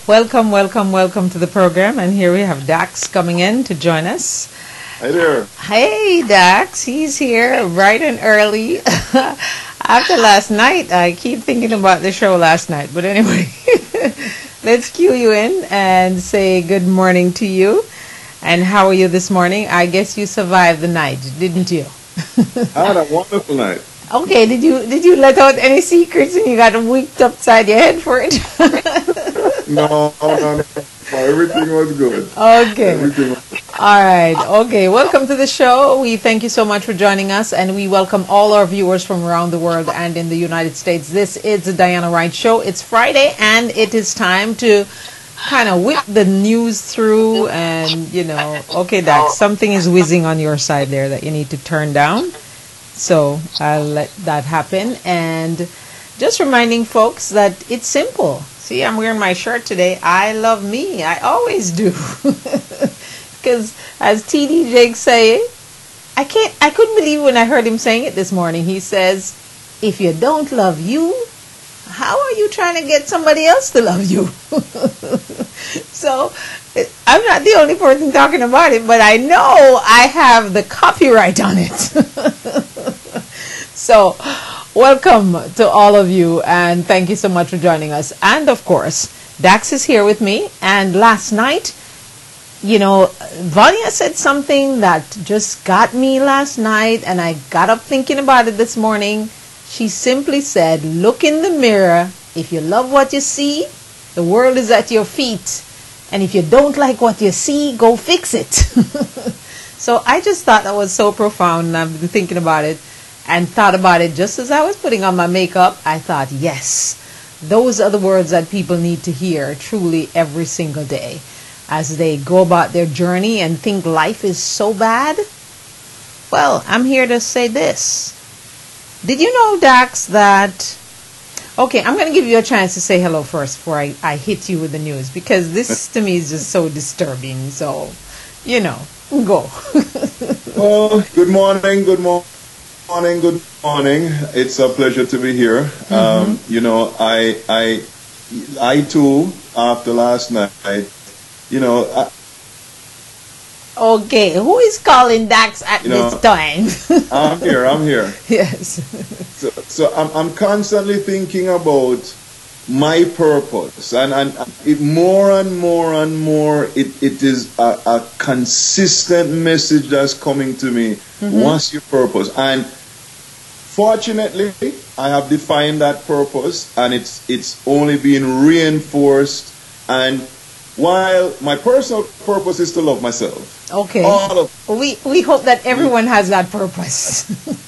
Welcome, welcome, welcome to the program. And here we have Dax coming in to join us. Hi there. Hey, Dax. He's here bright and early. After last night, I keep thinking about the show last night. But anyway, let's cue you in and say good morning to you. And how are you this morning? I guess you survived the night, didn't you? I had a wonderful night. Okay, did you let out any secrets and you got winked upside your head for it? No. Everything was good. Okay. Everything was good. All right. Okay. Welcome to the show. We thank you so much for joining us, and we welcome all our viewers from around the world and in the United States. This is the Diana Wright Show. It's Friday, and it is time to kind of whip the news through. And okay, Dax, something is whizzing on your side there that you need to turn down. So I'll let that happen. And just reminding folks that it's simple. See, I'm wearing my shirt today. I love me. I always do. Because as TD Jakes say, I couldn't believe when I heard him saying it this morning. He says, if you don't love you, how are you trying to get somebody else to love you? So I'm not the only person talking about it, but I know I have the copyright on it. So welcome to all of you, and thank you so much for joining us. And of course, Dax is here with me. And last night, Vanya said something that just got me last night, and I got up thinking about it this morning. She simply said, look in the mirror. If you love what you see, the world is at your feet. And if you don't like what you see, go fix it. So I just thought that was so profound, and I've been thinking about it and thought about it just as I was putting on my makeup. I thought, yes, those are the words that people need to hear truly every single day as they go about their journey and think life is so bad. Well, I'm here to say this. Did you know, Dax, that... Okay, I'm going to give you a chance to say hello first before I hit you with the news, because this to me is just so disturbing. So, go. Oh, good morning. It's a pleasure to be here. I too, after last night, Okay, who is calling Dax at this time? I'm here. Yes. So I'm constantly thinking about my purpose, and it more and more it is a consistent message that's coming to me. What's your purpose? And fortunately, I have defined that purpose, and it's only being reinforced. And while my personal purpose is to love myself. Okay. We hope that everyone has that purpose.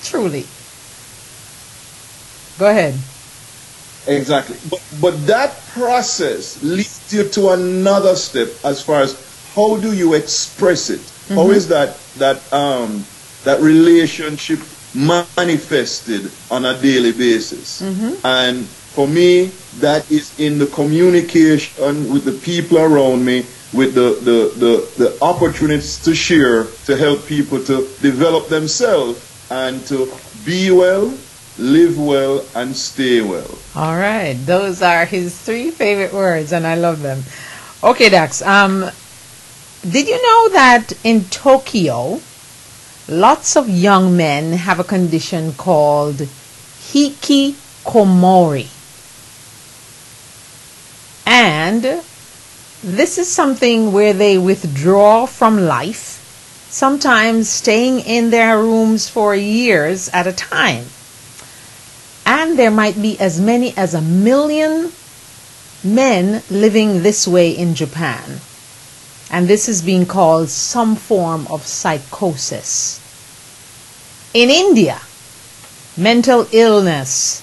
Truly. Go ahead. Exactly. But that process leads you to another step as far as how do you express it? How is that relationship manifested on a daily basis? And for me, that is in the communication with the people around me, with the opportunities to share, to help people to develop themselves and to be well, live well, and stay well. All right. Those are his 3 favorite words, and I love them. Okay, Dax. Did you know that in Tokyo, lots of young men have a condition called hikikomori? And this is something where they withdraw from life, sometimes staying in their rooms for years at a time. And there might be as many as 1 million men living this way in Japan. And this is being called some form of psychosis. In India, mental illness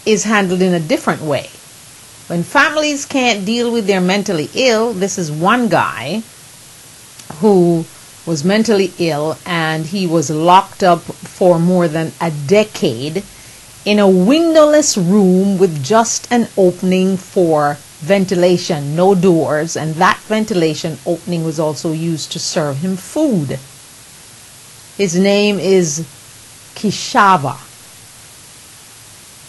is handled in a different way. When families can't deal with their mentally ill, this is one guy who was mentally ill, and he was locked up for more than a decade in a windowless room with just an opening for ventilation, no doors, and that ventilation opening was also used to serve him food. His name is Kishava.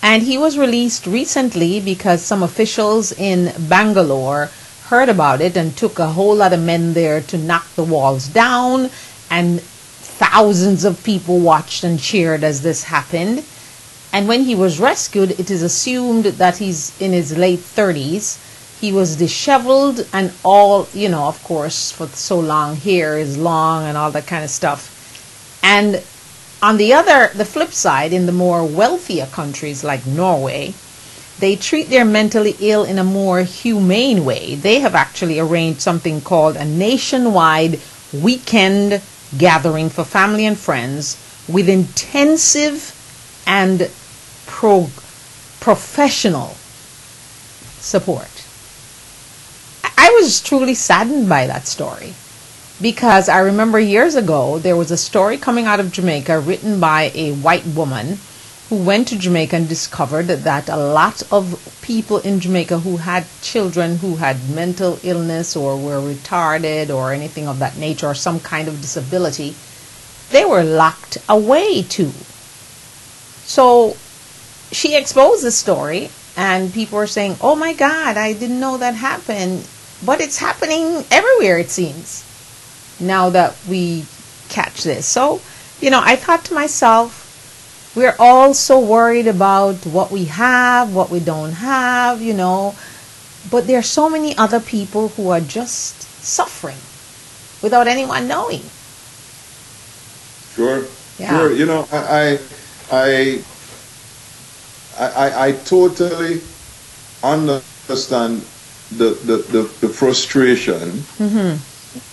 And he was released recently because some officials in Bangalore heard about it and took a whole lot of men there to knock the walls down, and thousands of people watched and cheered as this happened. And when he was rescued, it is assumed that he's in his late 30s. He was disheveled and all, of course, for so long, hair is long and all that kind of stuff. And on the flip side, in the more wealthier countries like Norway, they treat their mentally ill in a more humane way. They have actually arranged something called a nationwide weekend gathering for family and friends with intensive and professional support. I was truly saddened by that story, because I remember years ago there was a story coming out of Jamaica written by a white woman who went to Jamaica and discovered that a lot of people in Jamaica who had children who had mental illness or were retarded or anything of that nature, or some kind of disability, they were locked away too. So she exposed the story, and people were saying, oh my God, I didn't know that happened. But it's happening everywhere, it seems, now that we catch this. So, I thought to myself, we're all so worried about what we have, what we don't have, but there are so many other people who are just suffering without anyone knowing. Sure. Yeah. Sure. I totally understand the frustration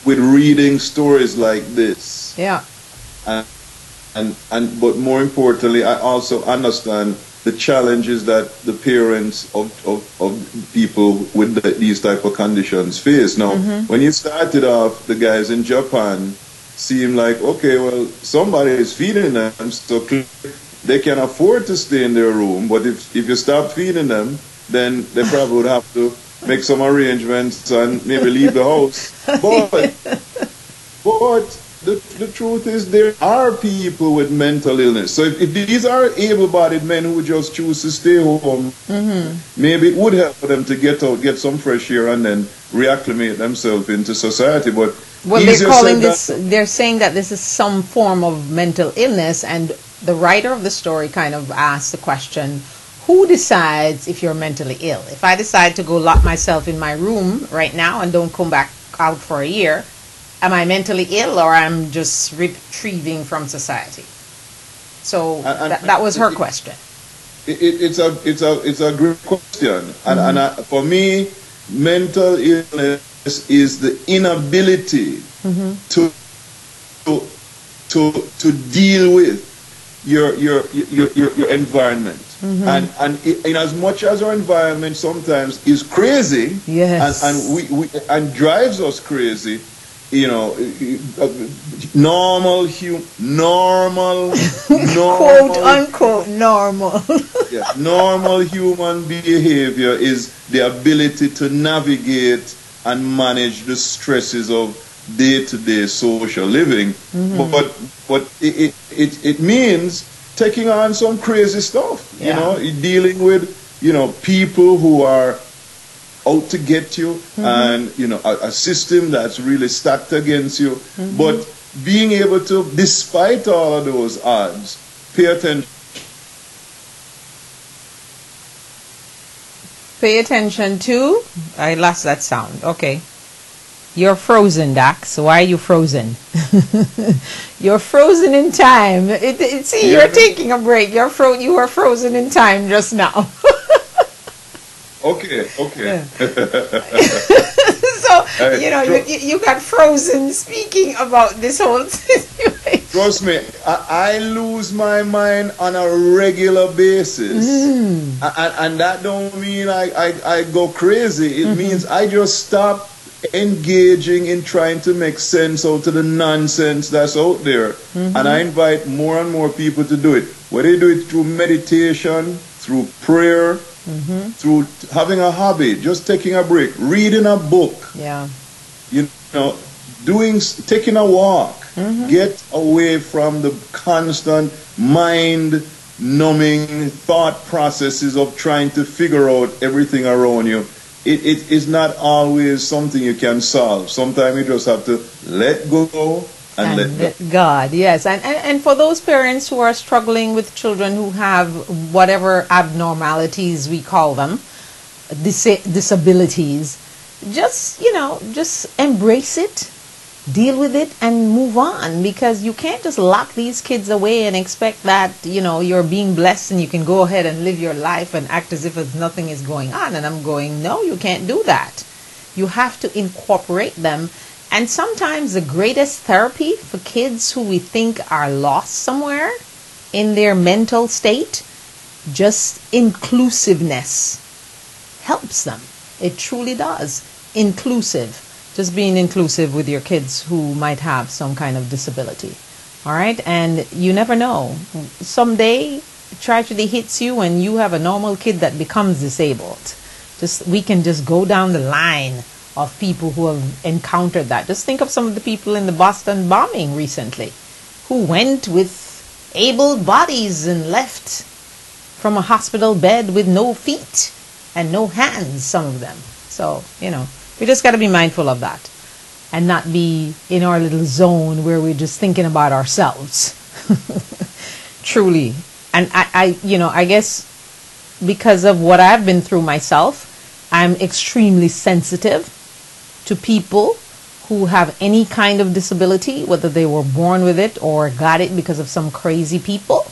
with reading stories like this. Yeah. And but more importantly, I also understand the challenges that the parents of people with these type of conditions face. Now, when you started off, the guys in Japan seem like, okay, well, somebody is feeding them, so they can afford to stay in their room. But if you stop feeding them, then they probably would have to make some arrangements and maybe leave the house. But the truth is, there are people with mental illness. So if these are able-bodied men who just choose to stay home, maybe it would help for them to get out, get some fresh air, and then reacclimate themselves into society. But they're saying that this is some form of mental illness, and the writer of the story kind of asked the question, who decides if you're mentally ill? If I decide to go lock myself in my room right now and don't come back out for a year, am I mentally ill, or I'm just retrieving from society? So that was her question. It's a great question, and for me, mental illness is the inability to deal with your environment. And in as much as our environment sometimes is crazy, yes, and drives us crazy, normal quote unquote normal normal human behavior is the ability to navigate and manage the stresses of day-to-day social living. But it means taking on some crazy stuff, dealing with, people who are out to get you, and, a system that's really stacked against you. But being able to, despite all of those odds, pay attention. Pay attention to, I lost that sound. Okay. You're frozen, Dax. Why are you frozen? You're frozen in time. See, you're taking a break. You were frozen in time just now. Okay. Yeah. So, you got frozen speaking about this whole situation. Trust me, I lose my mind on a regular basis. And that don't mean I go crazy. It means I just stop engaging in trying to make sense out of the nonsense that's out there. And I invite more and more people to do it. Whether you do it through meditation, through prayer, through having a hobby, just taking a break, reading a book, taking a walk. Get away from the constant mind numbing thought processes of trying to figure out everything around you, it is not always something you can solve. Sometimes you just have to let go and let God. God, yes. And for those parents who are struggling with children who have whatever abnormalities we call them, disabilities, just, just embrace it, deal with it, and move on, because you can't just lock these kids away and expect that, you're being blessed and you can go ahead and live your life and act as if nothing is going on. And I'm going, no, you can't do that. You have to incorporate them. And sometimes the greatest therapy for kids who we think are lost somewhere in their mental state, just inclusiveness helps them. It truly does. Inclusive. Just being inclusive with your kids who might have some kind of disability. All right? And you never know. Someday, tragedy hits you and you have a normal kid that becomes disabled. We can just go down the line of people who have encountered that. Just think of some of the people in the Boston bombing recently who went with able bodies and left from a hospital bed with no feet and no hands, some of them. So, we just got to be mindful of that and not be in our little zone where we're just thinking about ourselves. Truly. And I guess because of what I've been through myself, I'm extremely sensitive to people who have any kind of disability, whether they were born with it or got it because of some crazy people.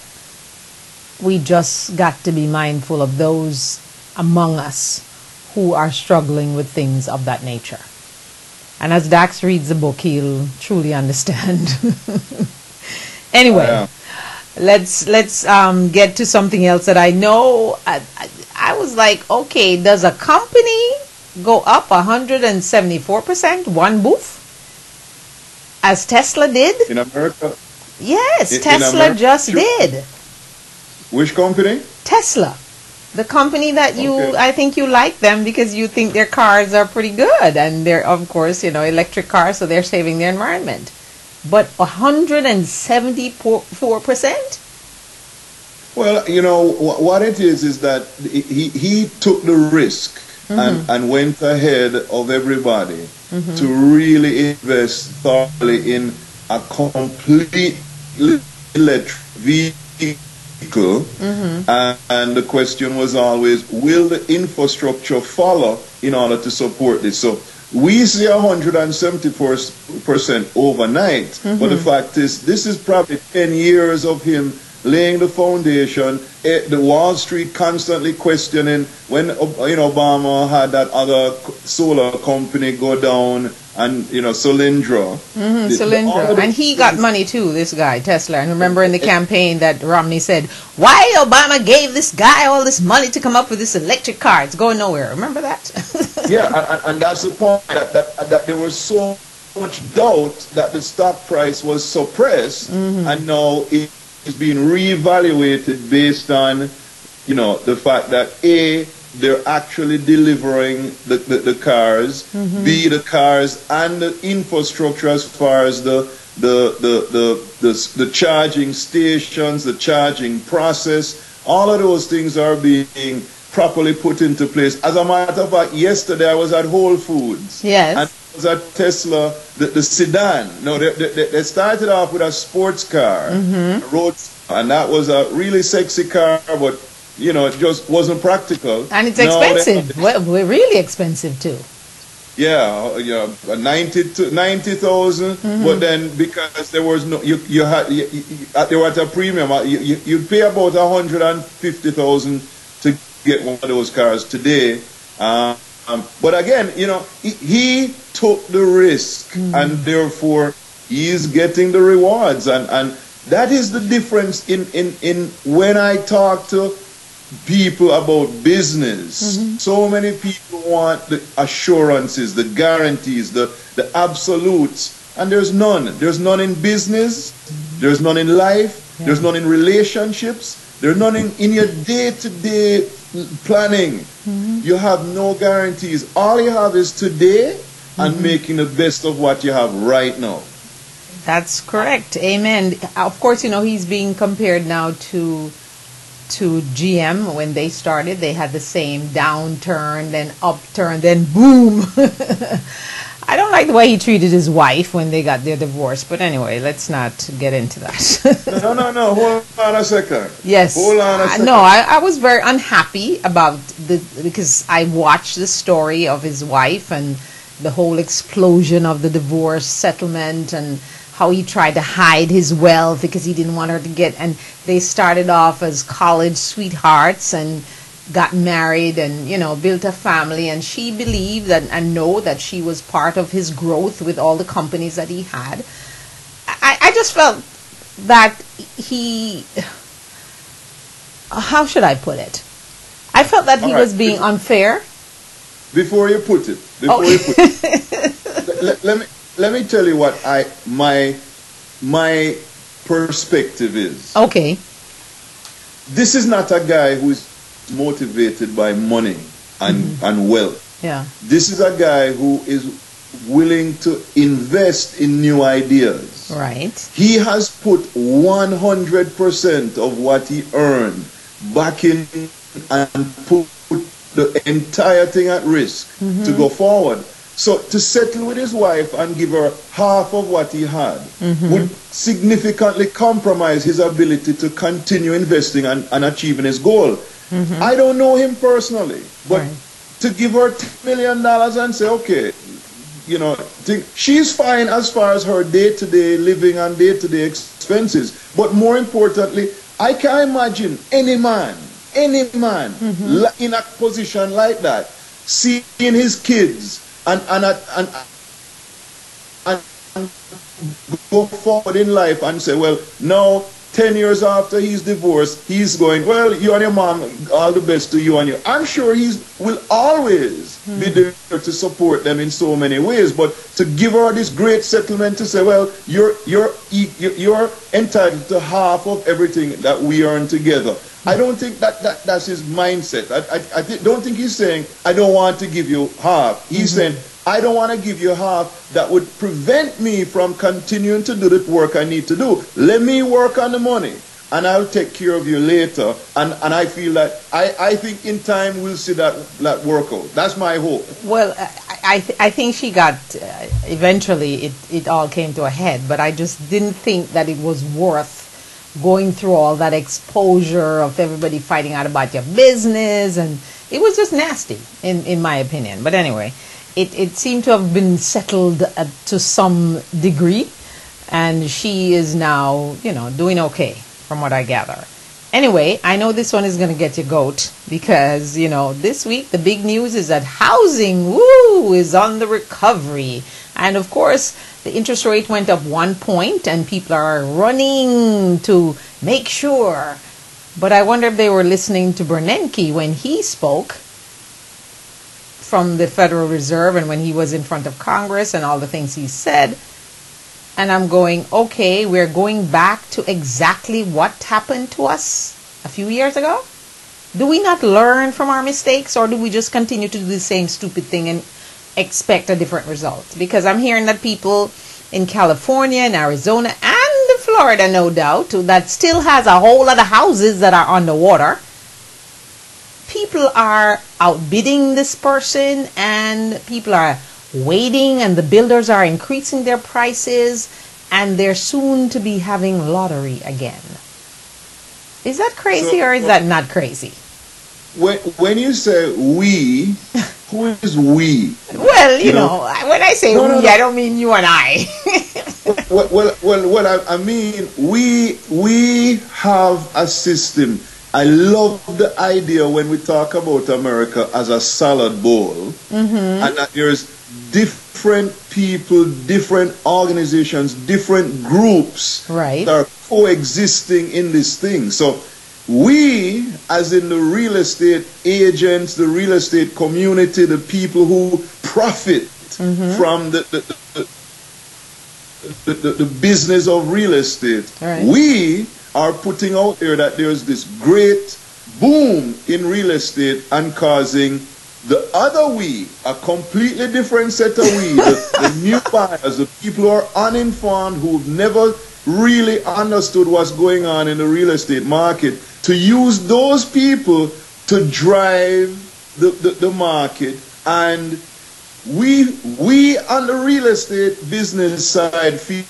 We just got to be mindful of those among us who are struggling with things of that nature. And as Dax reads the book, he'll truly understand. Anyway, let's get to something else that I know. I was like, okay, does a company go up 174%, one booth, as Tesla did? In America? Yes, Tesla America? Just did. Which company? Tesla. The company that I think you like them because you think their cars are pretty good. And they're, of course, electric cars, so they're saving the environment. But 174%? Well, what it is that he took the risk and went ahead of everybody to really invest thoroughly in a complete electric vehicle. And the question was always, will the infrastructure follow in order to support this? So we see 174% overnight, but the fact is, this is probably 10 years of him laying the foundation. The Wall Street constantly questioning when Obama had that other solar company go down, and Solyndra. Solyndra. And he got money too, this guy, Tesla. And remember in the campaign that Romney said, why Obama gave this guy all this money to come up with this electric car? It's going nowhere. Remember that? Yeah, and that's the point, that there was so much doubt that the stock price was suppressed, and now it is being reevaluated based on, the fact that A, they're actually delivering the cars, B, the cars and the infrastructure as far as the charging stations, the charging process, all of those things are being properly put into place. As a matter of fact, yesterday I was at Whole Foods. Yes. And I was at Tesla, the sedan. No, they started off with a sports car, a Roadster, and that was a really sexy car, but it just wasn't practical. And it's expensive. Well, really expensive too. Yeah, 90,000. But then because there was no, you had they were at a premium. You'd pay about 150,000 to get one of those cars today. But again, he took the risk, and therefore he is getting the rewards, and that is the difference in when I talk to people about business. So many people want the assurances, the guarantees, the absolutes, and there's none. There's none in business, there's none in life, there's none in relationships, there's none in your day-to-day planning. You have no guarantees. All you have is today and making the best of what you have right now. That's correct. Amen. Of course, he's being compared now to to GM when they started. They had the same downturn, then upturn, then boom. I don't like the way he treated his wife when they got their divorce, but anyway, let's not get into that. No. Hold on a second. Yes. Hold on a second. No, I was very unhappy about because I watched the story of his wife and the whole explosion of the divorce settlement and how he tried to hide his wealth because he didn't want her to get, and they started off as college sweethearts and got married and, built a family, and she believed and know that she was part of his growth with all the companies that he had. I just felt that how should I put it? I felt that he was being unfair. Before you put it, let me tell you what my perspective is. Okay. This is not a guy who is motivated by money and wealth. Yeah. This is a guy who is willing to invest in new ideas. Right. He has put 100% of what he earned back in and put the entire thing at risk to go forward. So to settle with his wife and give her half of what he had would significantly compromise his ability to continue investing and achieving his goal. I don't know him personally, but to give her $10 million and say, okay, she's fine as far as her day-to-day living and day-to-day expenses. But more importantly, I can't imagine any man in a position like that, seeing his kids and go forward in life and say, well, now 10 years after he's divorced, he's going, well, you and your mom, all the best to you and you. I'm sure he will always be there to support them in so many ways, but to give her this great settlement to say, well, you're entitled to half of everything that we earn together. I don't think that's his mindset. I don't think he's saying, I don't want to give you half. He's saying, I don't want to give you half that would prevent me from continuing to do the work I need to do. Let me work on the money and I'll take care of you later. And I feel that, I think in time we'll see that work out. That's my hope. Well, I think she got, eventually it all came to a head, but I just didn't think that it was worth going through all that exposure of everybody fighting out about your business, and it was just nasty in my opinion. But anyway, it seemed to have been settled to some degree, and she is now doing okay from what I gather. Anyway, I know this one is going to get your goat because this week the big news is that housing is on the recovery, and of course the interest rate went up 1 point and people are running to make sure. But I wonder if they were listening to Bernanke when he spoke from the Federal Reserve and when he was in front of Congress and all the things he said. And I'm going, okay, we're going back to exactly what happened to us a few years ago? Do we not learn from our mistakes, or do we just continue to do the same stupid thing and expect a different result? Because I'm hearing that people in California and Arizona and Florida, no doubt, that still has a whole lot of houses that are underwater. People are outbidding this person and people are waiting, and the builders are increasing their prices, and they're soon to be having lottery again. Is that crazy, or is that not crazy? When you say we, who is we? Well, when I say we, I don't mean you and I. well, I mean we have a system. I love the idea when we talk about America as a salad bowl, and that there's different people, different organizations, different groups that are coexisting in this thing. So we, as in the real estate agents, the real estate community, the people who profit from the business of real estate, we are putting out there that there's this great boom in real estate and causing the other we, a completely different set of we, the new buyers, the people who are uninformed, who've never really understood what's going on in the real estate market, to use those people to drive the market. And we on the real estate business side feel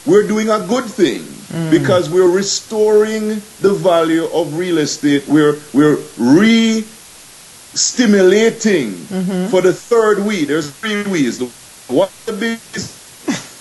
we're doing a good thing because we're restoring the value of real estate. We're re-stimulating for the third we. There's three we's. One the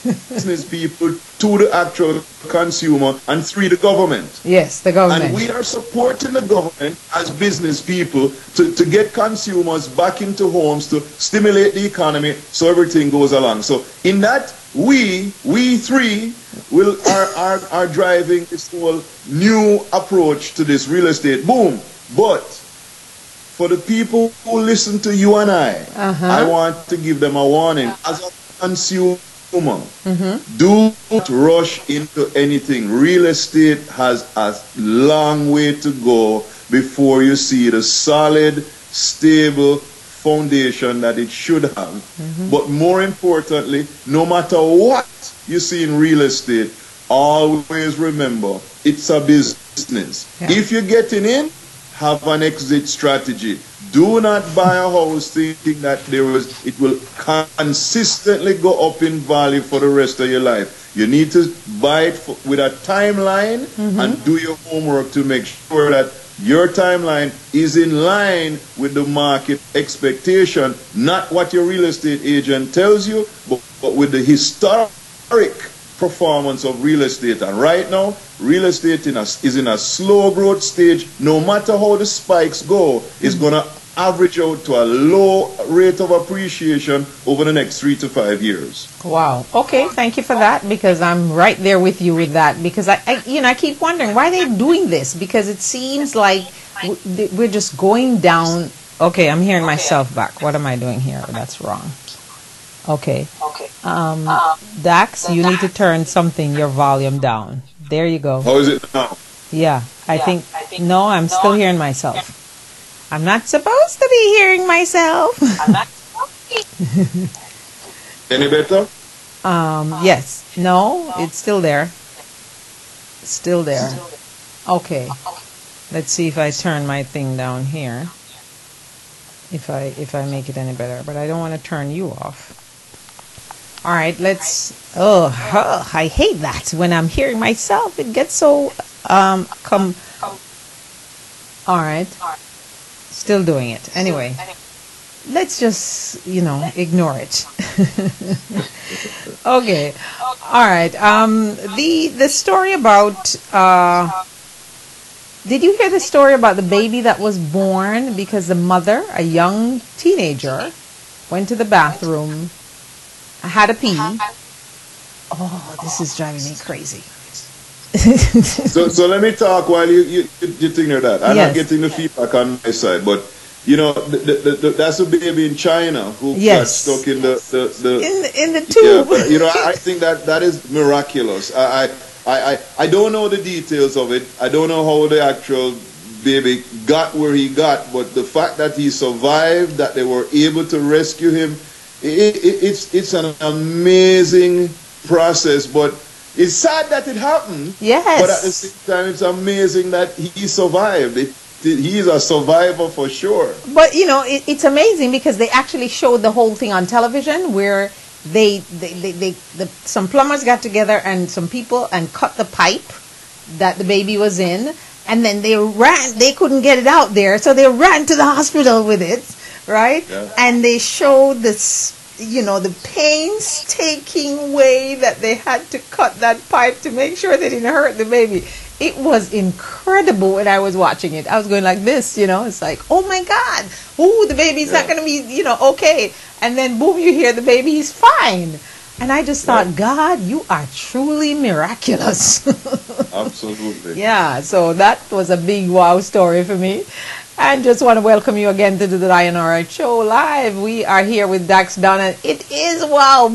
business people, two the actual consumer, and three the government. Yes, the government. And we are supporting the government as business people to get consumers back into homes, to stimulate the economy so everything goes along. So in that, we three are driving this whole new approach to this real estate boom. But for the people who listen to you and I want to give them a warning. As a consumer, do not rush into anything. Real estate has a long way to go before you see the solid, stable foundation that it should have. But more importantly, no matter what you see in real estate, always remember it's a business. If you're getting in, have an exit strategy. Do not buy a house thinking that it will consistently go up in value for the rest of your life. You need to buy it with a timeline and do your homework to make sure that your timeline is in line with the market expectation, not what your real estate agent tells you, but with the historic performance of real estate. And right now, real estate is in a slow growth stage. No matter how the spikes go, it's going to average out to a low rate of appreciation over the next 3 to 5 years. Wow. Okay, thank you for that, because I'm right there with you with that, because I keep wondering why they're doing this, because it seems like we're just going down. Okay, I'm hearing myself back. What am I doing here? That's wrong. Okay. Dax, you need to turn your volume down. There you go. How is it now? Yeah, I think no, I'm still hearing myself. I'm not supposed to be hearing myself. Any better? Yes. No, it's still there. Still there. Okay. Let's see if I turn my thing down here. If I make it any better, but I don't want to turn you off. All right, let's. I hate that when I'm hearing myself. It gets so All right. Still doing it. Anyway, let's just, ignore it. Okay. All right. The story about, did you hear the story about the baby that was born because the mother, a young teenager, went to the bathroom, had a pee? Oh, this is driving me crazy. So let me talk while you think of that. I'm not getting the feedback on my side, but that's a baby in China who got stuck in the tube. Yeah, I think that is miraculous. I don't know the details of it. I don't know how the actual baby got where he got, but the fact that he survived, that they were able to rescue him, it's an amazing process. But it's sad that it happened. Yes. But at the same time, it's amazing that he survived. He's a survivor for sure. But it's amazing because they actually showed the whole thing on television, where some plumbers got together and some people and cut the pipe that the baby was in, and then they couldn't get it out there, so they ran to the hospital with it, right? Yeah. And they showed this, the painstaking way that they had to cut that pipe to make sure they didn't hurt the baby. It was incredible when I was watching it. I was going like this, it's like, oh my God, the baby's not going to be, okay. And then boom, you hear the baby is fine. And I just thought, God, you are truly miraculous. Absolutely. Yeah, so that was a big wow story for me. And just want to welcome you again to the Lion Alright Show Live. We are here with Dax Donna. It is,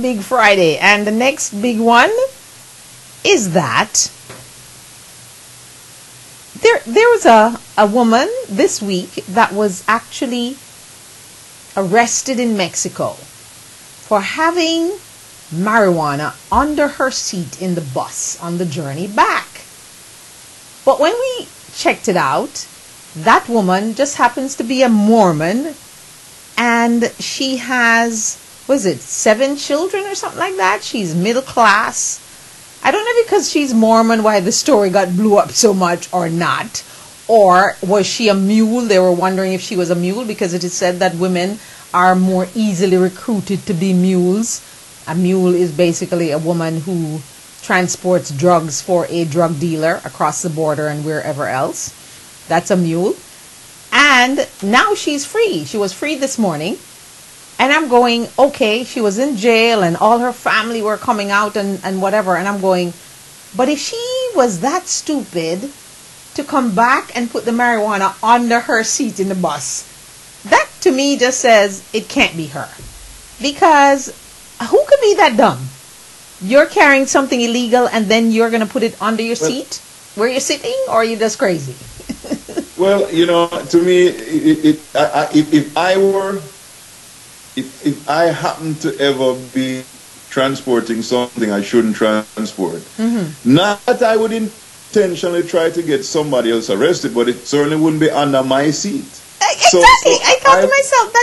Big Friday. And the next big one is that there was a woman this week that was actually arrested in Mexico for having marijuana under her seat in the bus on the journey back. But when we checked it out. That woman just happens to be a Mormon, and she has, was it 7 children or something like that? She's middle class. I don't know because she's Mormon why the story got blew up so much or not. Or was she a mule? They were wondering if she was a mule because it is said that women are more easily recruited to be mules. A mule is basically a woman who transports drugs for a drug dealer across the border and wherever else. That's a mule. And now she's free. She was free this morning. And I'm going, okay, she was in jail and all her family were coming out and whatever. And I'm going, but if she was that stupid to come back and put the marijuana under her seat in the bus, that to me just says it can't be her. Because who could be that dumb? You're carrying something illegal and then you're going to put it under your seat where you're sitting, or are you just crazy? Well, you know, to me, if I happen to ever be transporting something I shouldn't transport, not that I would intentionally try to get somebody else arrested, but it certainly wouldn't be under my seat. Exactly. I thought to myself,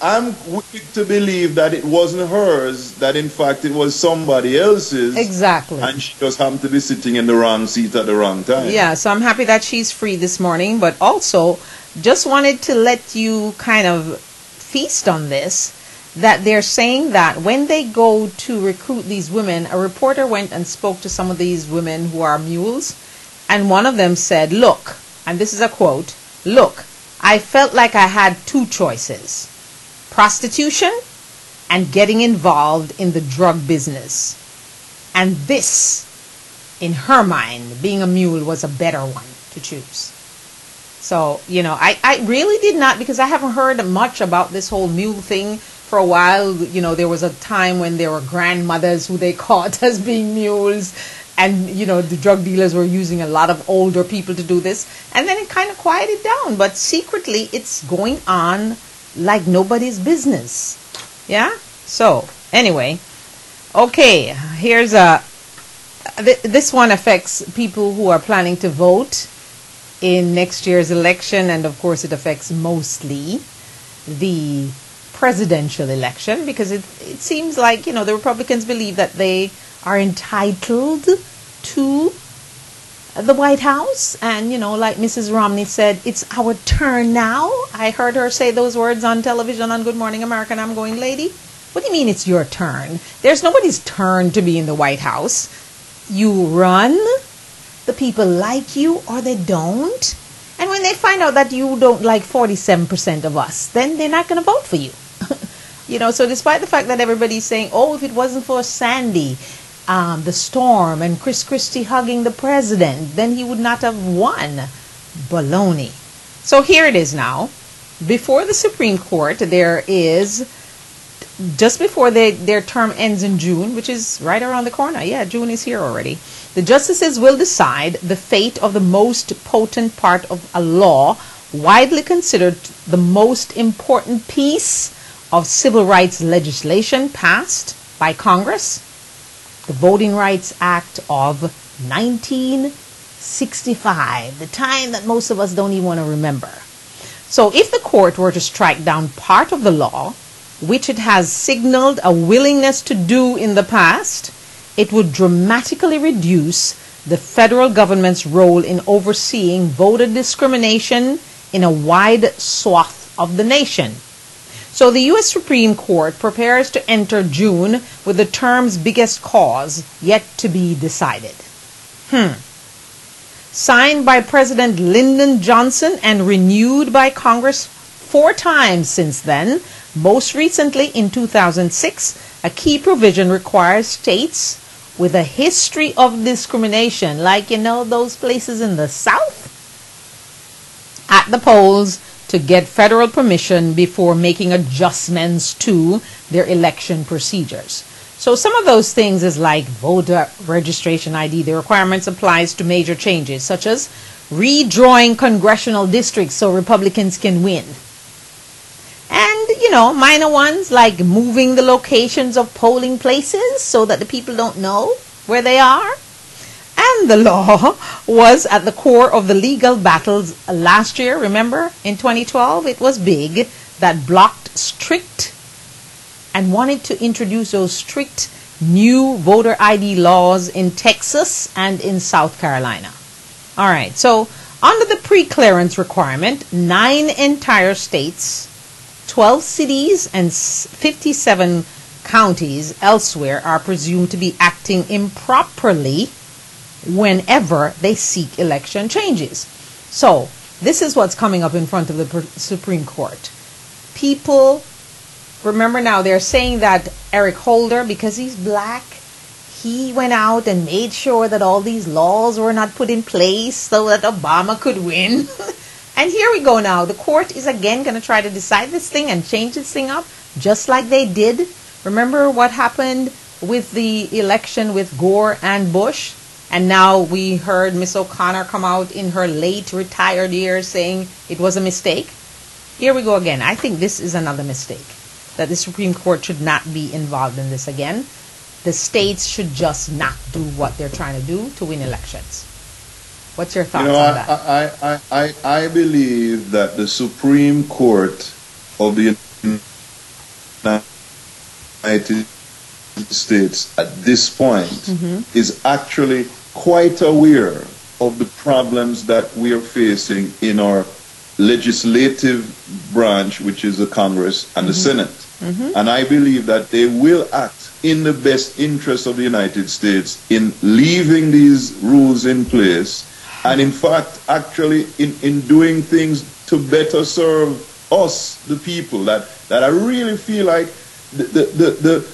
I'm quick to believe that it wasn't hers, that in fact it was somebody else's. Exactly. And she just happened to be sitting in the wrong seat at the wrong time. Yeah, so I'm happy that she's free this morning, but also just wanted to let you kind of feast on this, that they're saying that when they go to recruit these women, a reporter went and spoke to some of these women who are mules, and one of them said, look, and this is a quote, look, I felt like I had 2 choices, prostitution and getting involved in the drug business. And this, in her mind, being a mule was a better one to choose. So, you know, I really did not, because I haven't heard much about this whole mule thing for a while. You know, there was a time when there were grandmothers who they caught as being mules. And, you know, the drug dealers were using a lot of older people to do this. And then it kind of quieted down. But secretly, it's going on like nobody's business. Yeah? So, anyway. Okay, here's this one affects people who are planning to vote in next year's election. And, of course, it affects mostly the presidential election. Because it seems like, you know, the Republicans believe that they are entitled to the White House. And, you know, like Mrs. Romney said, it's our turn now. I heard her say those words on television on Good Morning America, and I'm going, lady, what do you mean it's your turn? There's nobody's turn to be in the White House. You run, the people like you or they don't. And when they find out that you don't like 47% of us, then they're not going to vote for you. You know, so despite the fact that everybody's saying, oh, if it wasn't for Sandy, the storm, and Chris Christie hugging the president, then he would not have won. Baloney. So here it is now. Before the Supreme Court, there is, just before their term ends in June, which is right around the corner. Yeah, June is here already. The justices will decide the fate of the most potent part of a law, widely considered the most important piece of civil rights legislation passed by Congress, the Voting Rights Act of 1965, the time that most of us don't even want to remember. So if the court were to strike down part of the law, which it has signaled a willingness to do in the past, it would dramatically reduce the federal government's role in overseeing voter discrimination in a wide swath of the nation. So the U.S. Supreme Court prepares to enter June with the term's biggest cause yet to be decided. Signed by President Lyndon Johnson and renewed by Congress 4 times since then, most recently in 2006, a key provision requires states with a history of discrimination, like, you know, those places in the South, at the polls to get federal permission before making adjustments to their election procedures. So some of those things is like voter registration ID. The requirements applies to major changes, such as redrawing congressional districts so Republicans can win. And, you know, minor ones like moving the locations of polling places so that the people don't know where they are. And the law was at the core of the legal battles last year. Remember, in 2012, it was big, that blocked strict and wanted to introduce those strict new voter ID laws in Texas and in South Carolina. All right, so under the pre-clearance requirement, 9 entire states, 12 cities, and 57 counties elsewhere are presumed to be acting improperly whenever they seek election changes. So this is what's coming up in front of the Supreme Court. People, remember now, they're saying that Eric Holder, because he's black, he went out and made sure that all these laws were not put in place so that Obama could win. And here we go now. The court is again going to try to decide this thing and change this thing up, just like they did. Remember what happened with the election with Gore and Bush? And now we heard Miss O'Connor come out in her late retired years saying it was a mistake. Here we go again. I think this is another mistake, that the Supreme Court should not be involved in this again. The states should just not do what they're trying to do to win elections. What's your thoughts on that? I believe that the Supreme Court of the United States at this point is actually quite aware of the problems that we are facing in our legislative branch, which is the Congress and the Senate. And I believe that they will act in the best interest of the United States in leaving these rules in place, and in fact actually in doing things to better serve us, the people, that I really feel like the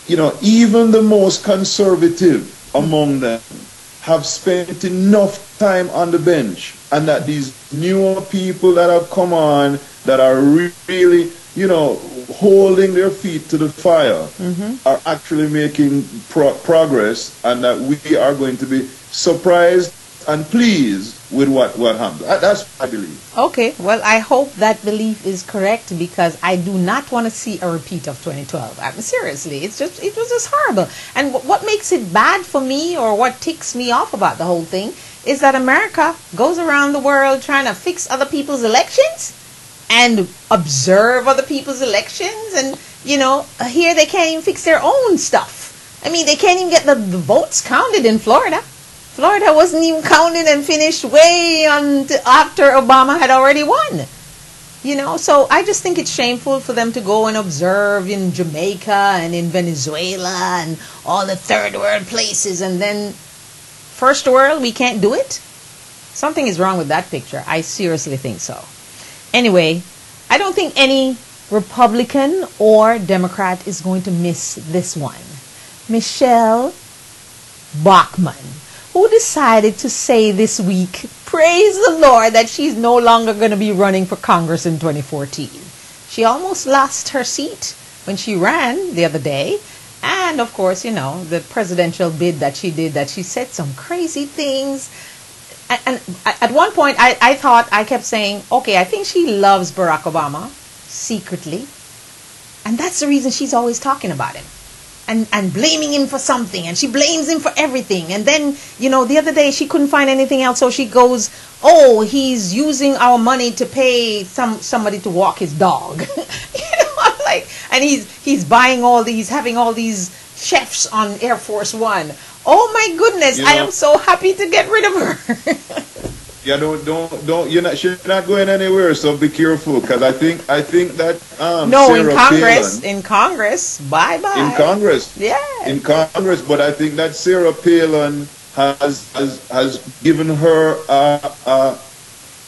you know, even the most conservative among them have spent enough time on the bench, and that these newer people that have come on that are really, you know, holding their feet to the fire are actually making progress, and that we are going to be surprised and pleased with what happened. That's what I believe. Okay, well, I hope that belief is correct, because I do not want to see a repeat of 2012. I mean, seriously, it was just horrible. And what makes it bad for me, or what ticks me off about the whole thing, is that America goes around the world trying to fix other people's elections and observe other people's elections, and, you know, here they can't even fix their own stuff. I mean, they can't even get the votes counted in Florida. Florida wasn't even counted and finished way on after Obama had already won. You know, so I just think it's shameful for them to go and observe in Jamaica and in Venezuela and all the third world places, and then first world, we can't do it? Something is wrong with that picture. I seriously think so. Anyway, I don't think any Republican or Democrat is going to miss this one. Michelle Bachmann, who decided to say this week, praise the Lord, that she's no longer going to be running for Congress in 2014. She almost lost her seat when she ran the other day. And, of course, you know, the presidential bid that she did, that she said some crazy things. And at one point, I kept saying, okay, I think she loves Barack Obama secretly. And that's the reason she's always talking about him. And blaming him for something, and she blames him for everything. And then, you know, the other day she couldn't find anything else, so she goes, oh, he's using our money to pay somebody to walk his dog. You know, I'm like, and he's buying all these, having all these chefs on Air Force One. Oh my goodness, you know, I am so happy to get rid of her. Yeah, don't. She's not going anywhere. So be careful, because I think that no, Sarah in Congress, bye. In Congress, yeah, in Congress. But I think that Sarah Palin has given her a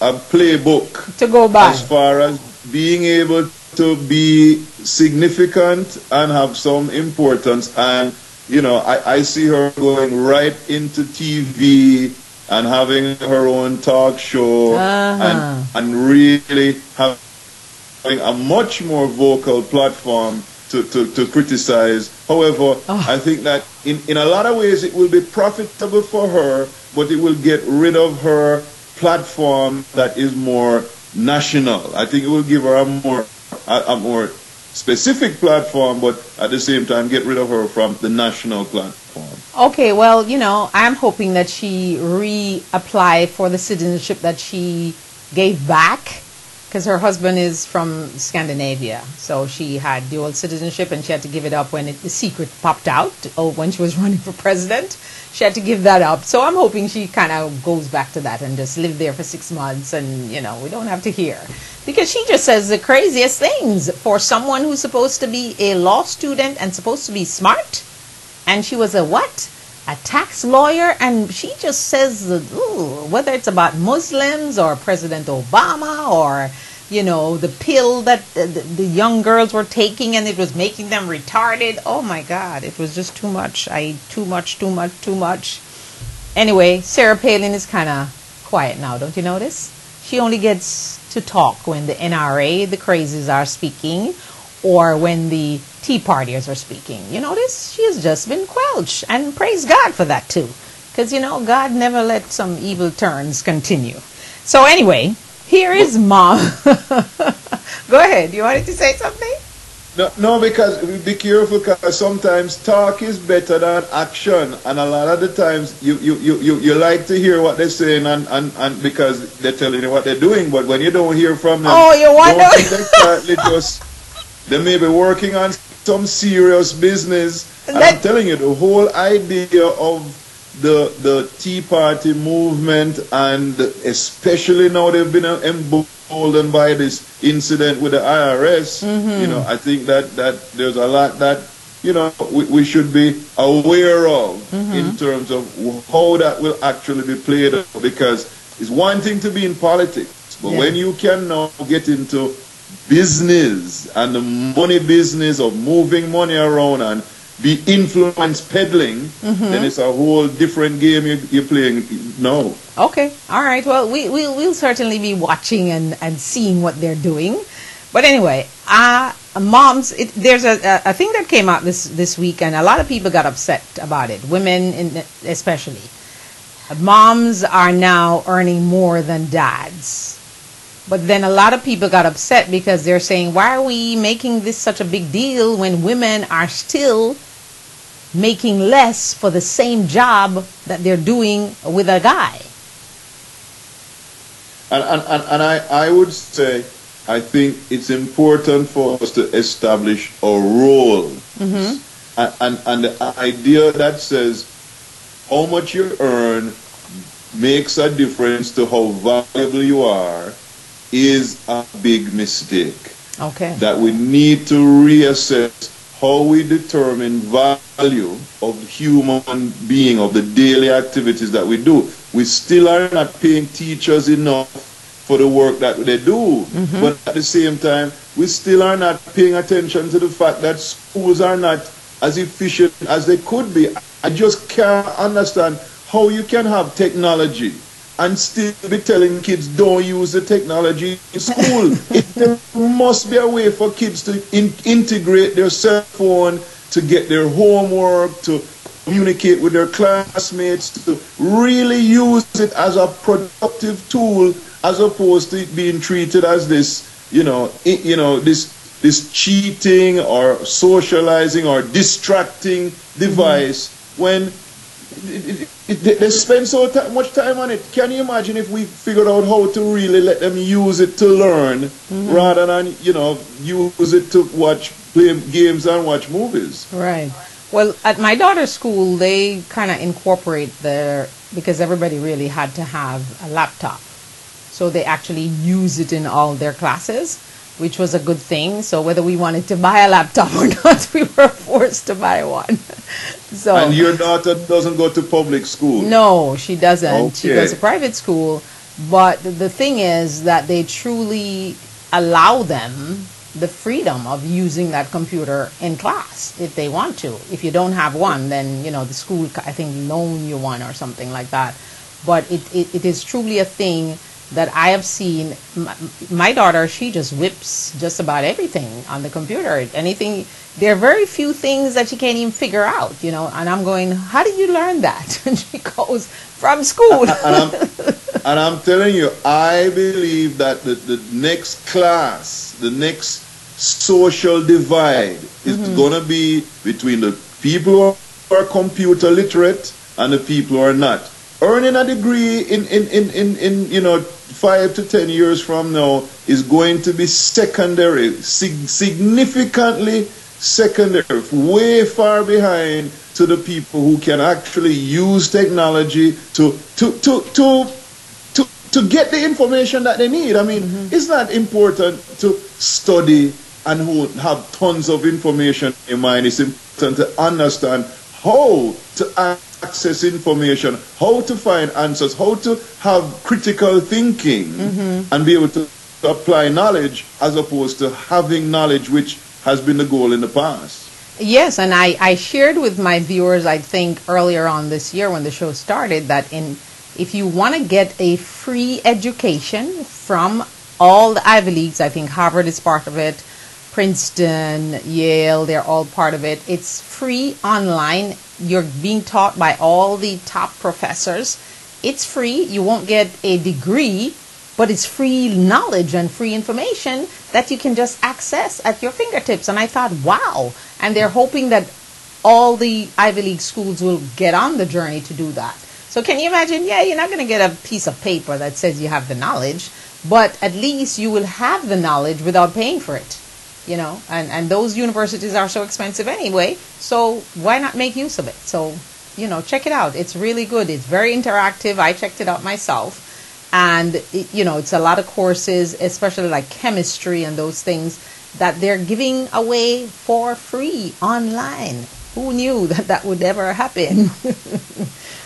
playbook to go by, as far as being able to be significant and have some importance. And you know, I see her going right into TV and having her own talk show, and really having a much more vocal platform to criticize. However, I think that in a lot of ways it will be profitable for her, but it will get rid of her platform that is more national. I think it will give her a more specific platform, but at the same time get rid of her from the national platform. Okay, well, I'm hoping that she reapply for the citizenship that she gave back because her husband is from Scandinavia. So she had dual citizenship and she had to give it up when the secret popped out, or when she was running for president. She had to give that up. So I'm hoping she kind of goes back to that and just live there for 6 months and, we don't have to hear. Because she just says the craziest things for someone who's supposed to be a law student and supposed to be smart. And she was a what? A tax lawyer. And she just says, whether it's about Muslims or President Obama or, the pill that the young girls were taking and it was making them retarded. Oh, my God. It was just too much. Too much. Anyway, Sarah Palin is kind of quiet now. Don't you notice? She only gets to talk when the NRA, the crazies, are speaking, or when the Tea Partiers are speaking. You notice? She has just been quelched. And praise God for that, too. Because, God never let some evil turns continue. So anyway, here is Mom. Go ahead. You wanted to say something? No, because be careful, because sometimes talk is better than action, and a lot of the times you like to hear what they're saying, and because they're telling you what they're doing, but when you don't hear from them, you wonder. Don't think they may be working on some serious business. And I'm telling you, the whole idea of the Tea Party movement, and especially now they've been emboldened by this incident with the IRS, I think that there's a lot that, we should be aware of in terms of how that will actually be played out, because it's one thing to be in politics, but when you can now get into business and the money business of moving money around and be influence peddling, then it's a whole different game you're playing now. Okay, all right. Well, we'll certainly be watching and seeing what they're doing. But anyway, moms, there's a thing that came out this week, and a lot of people got upset about it. Women, especially. Moms are now earning more than dads. But then a lot of people got upset because they're saying, why are we making this such a big deal when women are still making less for the same job that they're doing with a guy? And I would say, I think it's important for us to establish a role. And the idea that says how much you earn makes a difference to how valuable you are is a big mistake. Okay. That we need to reassess how we determine value of the human being, of the daily activities that we do. We still are not paying teachers enough for the work that they do. But at the same time, we still are not paying attention to the fact that schools are not as efficient as they could be. I just can't understand how you can have technology and still be telling kids don't use the technology in school. There must be a way for kids to integrate their cell phone, to get their homework, to communicate with their classmates, to really use it as a productive tool, as opposed to it being treated as this, this cheating or socializing or distracting device when they spend so much time on it. Can you imagine if we figured out how to really let them use it to learn rather than, use it to play games and watch movies? Right. Well, at my daughter's school, they kind of incorporate because everybody really had to have a laptop. So they actually use it in all their classes, which was a good thing. So whether we wanted to buy a laptop or not, we were forced to buy one. So, and your daughter doesn't go to public school? No, she doesn't. Okay. She goes to private school. But the thing is that they truly allow them the freedom of using that computer in class if they want to. If you don't have one, then, the school, I think, loan you one or something like that. But it is truly a thing that I have seen. My daughter, she just whips just about everything on the computer. Anything, there are very few things that she can't even figure out, and I'm going, how did you learn that? And she goes, from school. And I'm telling you, I believe that the next class, the next social divide is going to be between the people who are are computer literate and the people who are not. Earning a degree in 5 to 10 years from now is going to be secondary, significantly secondary, way far behind to the people who can actually use technology to get the information that they need. I mean, it's not important to study and have tons of information in mind. It's important to understand how to access information, how to find answers, how to have critical thinking and be able to apply knowledge as opposed to having knowledge which has been the goal in the past. Yes, and I shared with my viewers, I think, earlier on this year when the show started, that if you want to get a free education from all the Ivy Leagues, I think Harvard is part of it, Princeton, Yale, they're all part of it. It's free online. You're being taught by all the top professors. It's free. You won't get a degree, but it's free knowledge and free information that you can just access at your fingertips. And I thought, wow. And they're hoping that all the Ivy League schools will get on the journey to do that. So can you imagine? Yeah, you're not going to get a piece of paper that says you have the knowledge, but at least you will have the knowledge without paying for it. You know, and those universities are so expensive anyway, so why not make use of it? So, you know, check it out. It's really good. It's very interactive. I checked it out myself. And, it's a lot of courses, especially like chemistry and those things that they're giving away for free online. Who knew that would ever happen?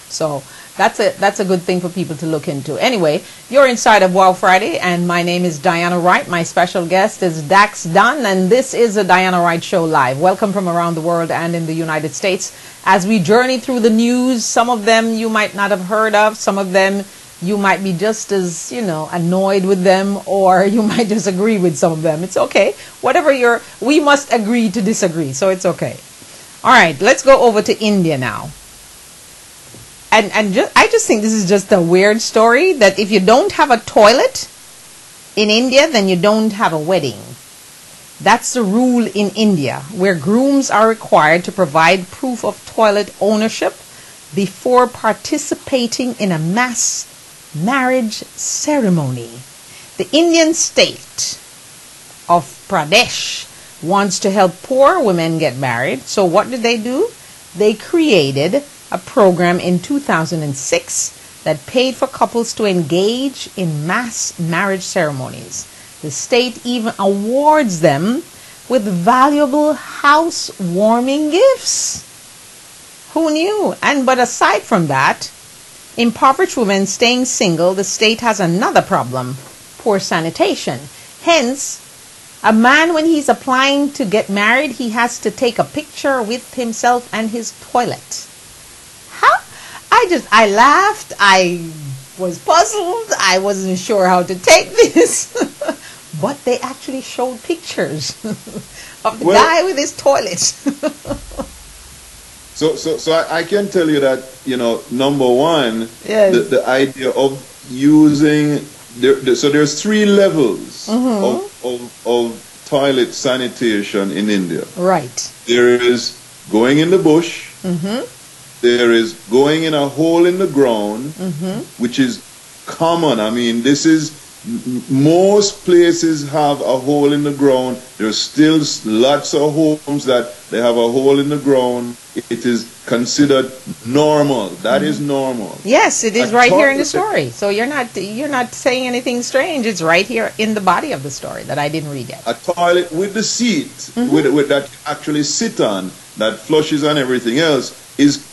So that's a good thing for people to look into. Anyway, you're inside of Wow Friday, and my name is Diana Wright. My special guest is Dax Dunn, and this is a Diana Wright Show Live. Welcome from around the world and in the United States as we journey through the news. Some of them you might not have heard of. Some of them you might be just as, annoyed with them, or you might just agree with some of them. It's okay. We must agree to disagree, so it's okay. All right, let's go over to India now. I just think this is just a weird story that if you don't have a toilet in India, then you don't have a wedding. That's the rule in India, where grooms are required to provide proof of toilet ownership before participating in a mass marriage ceremony. The Indian state of Pradesh wants to help poor women get married. So what did they do? They created a program in 2006 that paid for couples to engage in mass marriage ceremonies. The state even awards them with valuable housewarming gifts. Who knew? But aside from that, impoverished women staying single, the state has another problem: poor sanitation. Hence, a man, when he's applying to get married, he has to take a picture with himself and his toilet. I laughed. I was puzzled. I wasn't sure how to take this. But they actually showed pictures of the guy with his toilet. So I can tell you that, number one, yes. the idea of using, so there's 3 levels of toilet sanitation in India. Right. There is going in the bush. There is going in a hole in the ground, which is common. I mean, most places have a hole in the ground. There's still lots of homes that they have a hole in the ground. It is considered normal. That is normal. Yes, it is right here in the story. So you're not saying anything strange. It's right here in the body of the story that I didn't read yet. A toilet with the seat, with that you actually sit on, that flushes and everything else, is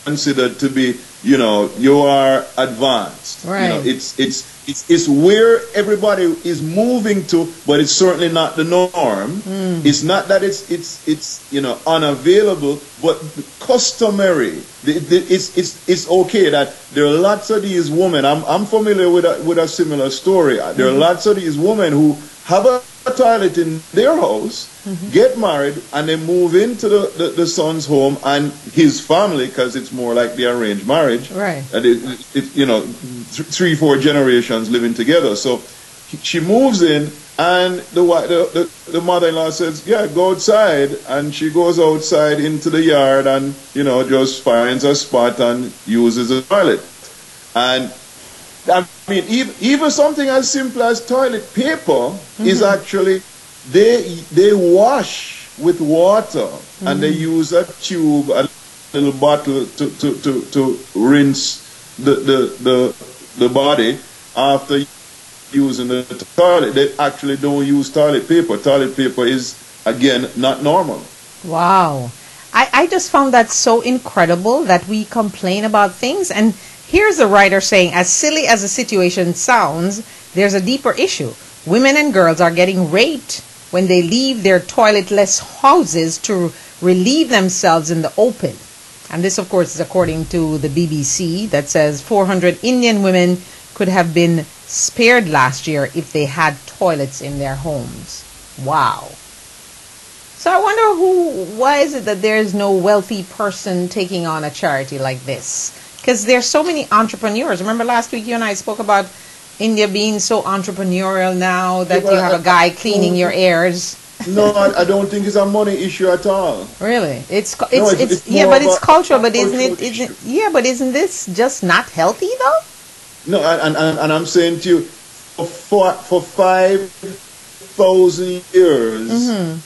considered to be, you are advanced. Right. It's where everybody is moving to, but it's certainly not the norm. It's not that it's unavailable, but customary. It's okay that there are lots of these women. I'm familiar with a similar story. There are lots of these women who have a toilet in their house, get married, and they move into the son's home and his family, because it's more like the arranged marriage. Right. And 3-4 generations living together. So she moves in, and the mother-in-law says, "Yeah, go outside," and she goes outside into the yard and just finds a spot and uses the toilet. And I mean, even something as simple as toilet paper is actually they wash with water and they use a tube, a little bottle to rinse the body after using the toilet. They actually don't use toilet paper. Toilet paper is, again, not normal. Wow. I just found that so incredible that we complain about things. And here's a writer saying, as silly as the situation sounds, there's a deeper issue. Women and girls are getting raped when they leave their toiletless houses to relieve themselves in the open. And this, of course, is according to the BBC, that says 400 Indian women could have been spared last year if they had toilets in their homes. Wow. So I wonder why is it that there is no wealthy person taking on a charity like this? Because there's so many entrepreneurs. Remember last week you and I spoke about India being so entrepreneurial now that you have a guy cleaning your airs. No, I don't think it's a money issue at all. Really? It's yeah, but it's cultural. But isn't yeah, but isn't this just not healthy though? No, and I'm saying to you, for 5,000 years,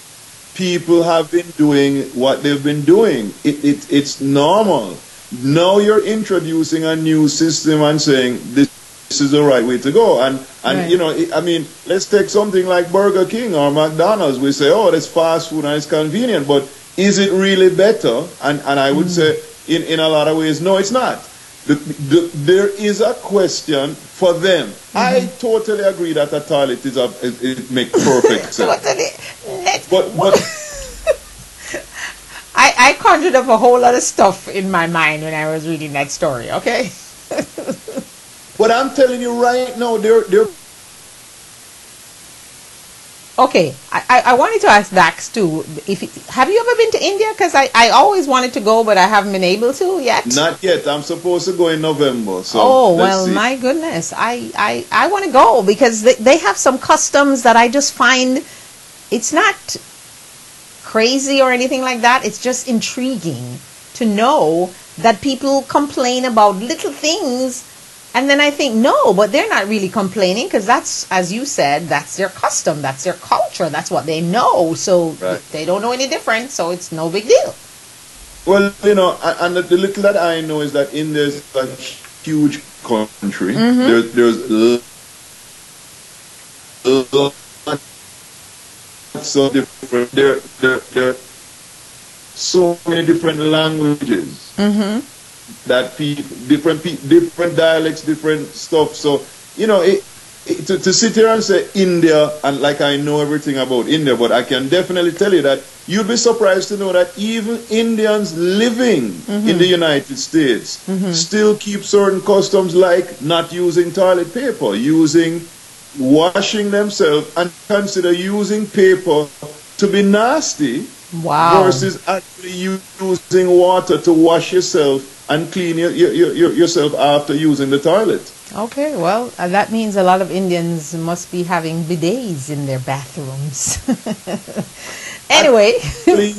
people have been doing what they've been doing. It's normal. Now you're introducing a new system and saying this is the right way to go. And right. I mean, let's take something like Burger King or McDonald's. We say, oh, that's fast food and it's convenient, but is it really better? And I would say in a lot of ways, no, it's not. There is a question for them. I totally agree that a toilet it makes perfect sense. But I conjured up a whole lot of stuff in my mind when I was reading that story, okay? But I'm telling you right now, they're okay. I wanted to ask Dax too. Have you ever been to India? Because I always wanted to go, but I haven't been able to yet. Not yet. I'm supposed to go in November. So oh well, see. My goodness, I want to go because they have some customs that I just find it's not crazy or anything like that. It's just intriguing to know that people complain about little things. And then I think, no, but they're not really complaining because that's, as you said, that's their custom, that's their culture, that's what they know. So right. They don't know any different, so it's no big deal. Well, and the little that I know is that India is a huge country. There's so different. There are so many different languages. That different dialects, different stuff. So, to sit here and say India, and like I know everything about India, but I can definitely tell you that you'd be surprised to know that even Indians living in the United States still keep certain customs like not using toilet paper, washing themselves, and consider using paper to be nasty. Wow. Versus actually using water to wash yourself and clean yourself after using the toilet. Okay, well, that means a lot of Indians must be having bidets in their bathrooms. Anyway,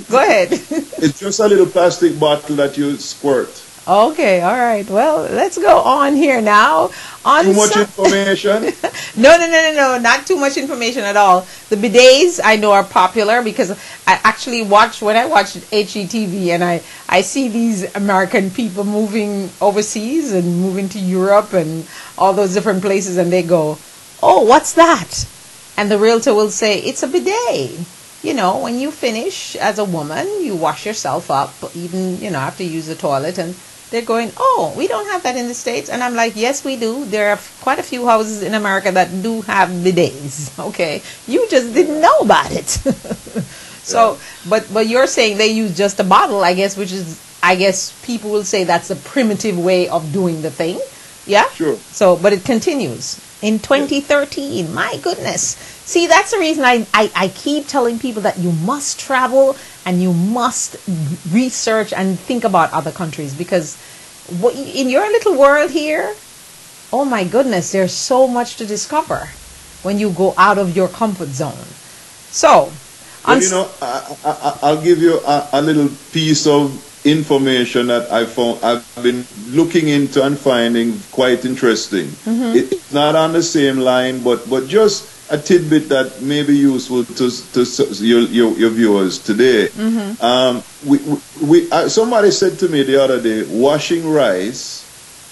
go ahead. It's just a little plastic bottle that you squirt. Okay, all right. Well, let's go on here now. Too much information? No, not too much information at all. The bidets I know are popular because I actually when I watch HGTV and I see these American people moving overseas and moving to Europe and all those different places and they go, oh, what's that? And the realtor will say, it's a bidet. When you finish as a woman, you wash yourself up, even, after you use the toilet. And they're going, oh, we don't have that in the States. And I'm like, yes, we do. There are quite a few houses in America that do have bidets. Okay. You just didn't know about it. So, but you're saying they use just a bottle, I guess, I guess people will say that's a primitive way of doing the thing. Yeah? Sure. So, but it continues. In 2013, my goodness. See, that's the reason I keep telling people that you must travel and you must research and think about other countries because in your little world here, oh my goodness, there's so much to discover. when you go out of your comfort zone. So, well, I'll give you a little piece of information that I found. I've been looking into and finding quite interesting. It's not on the same line, but just a tidbit that may be useful to your viewers today. Somebody said to me the other day, washing rice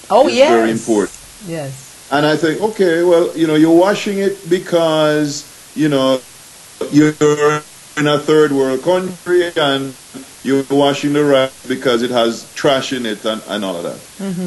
is very important. Yes. And I think, okay, well, you're washing it because, you're in a third world country and you're washing the rice because it has trash in it and all of that.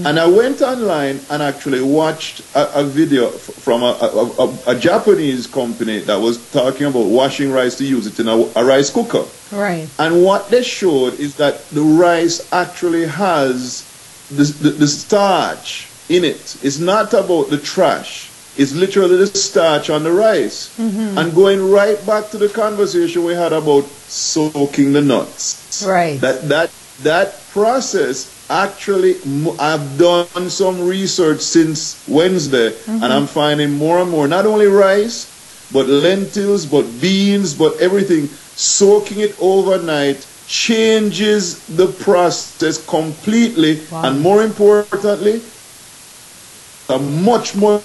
And I went online and actually watched a video from a Japanese company that was talking about washing rice to use it in a rice cooker. Right. And what they showed is that the rice actually has the starch in it. It's not about the trash. It's literally the starch on the rice. And going right back to the conversation we had about soaking the nuts. Right. That process, actually, I've done some research since Wednesday, and I'm finding more and more, not only rice, but lentils, but beans, but everything, soaking it overnight changes the process completely. Wow. And more importantly, a much more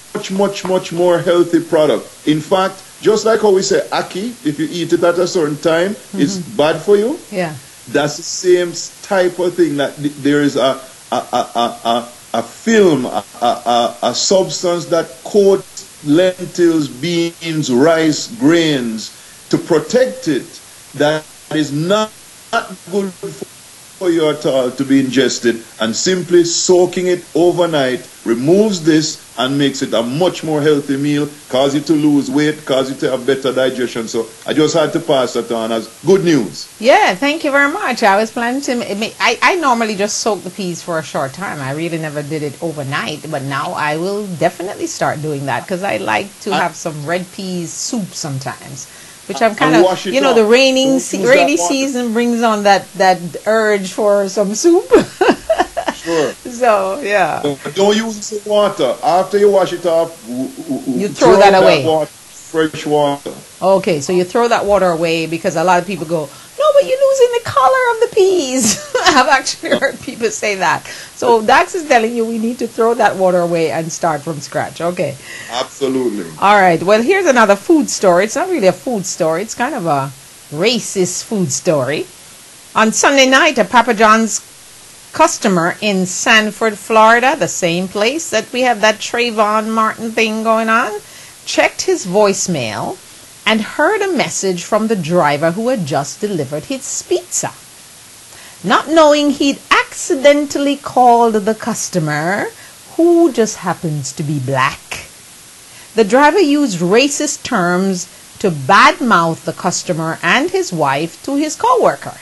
healthy product. In fact, just like how we say ackee, if you eat it at a certain time, it's bad for you. Yeah. That's the same type of thing. That there is a film, a substance that coats lentils, beans, rice, grains to protect it. That is not good for you at all to be ingested, and simply soaking it overnight removes this and makes it a much more healthy meal, cause you to lose weight, cause you to have better digestion. So I just had to pass that on as good news. Yeah, thank you very much. I was planning to I normally just soak the peas for a short time. I really never did it overnight, but now I will definitely start doing that because I like to have some red peas soup sometimes. Which I'm kind of, the rainy season brings on that urge for some soup. Sure. So, yeah. Don't use the water. After you wash it off, you throw that away. Fresh water. Okay, so you throw that water away because a lot of people go, no, but you're losing the color of the peas. I've actually heard people say that. So Dax is telling you we need to throw that water away and start from scratch. Okay. Absolutely. All right. Well, here's another food story. It's not really a food story. It's kind of a racist food story. On Sunday night, a Papa John's customer in Sanford, Florida, the same place that we have that Trayvon Martin thing going on, checked his voicemail and heard a message from the driver who had just delivered his pizza. Not knowing he'd accidentally called the customer, who just happens to be black. The driver used racist terms to badmouth the customer and his wife to his co-worker.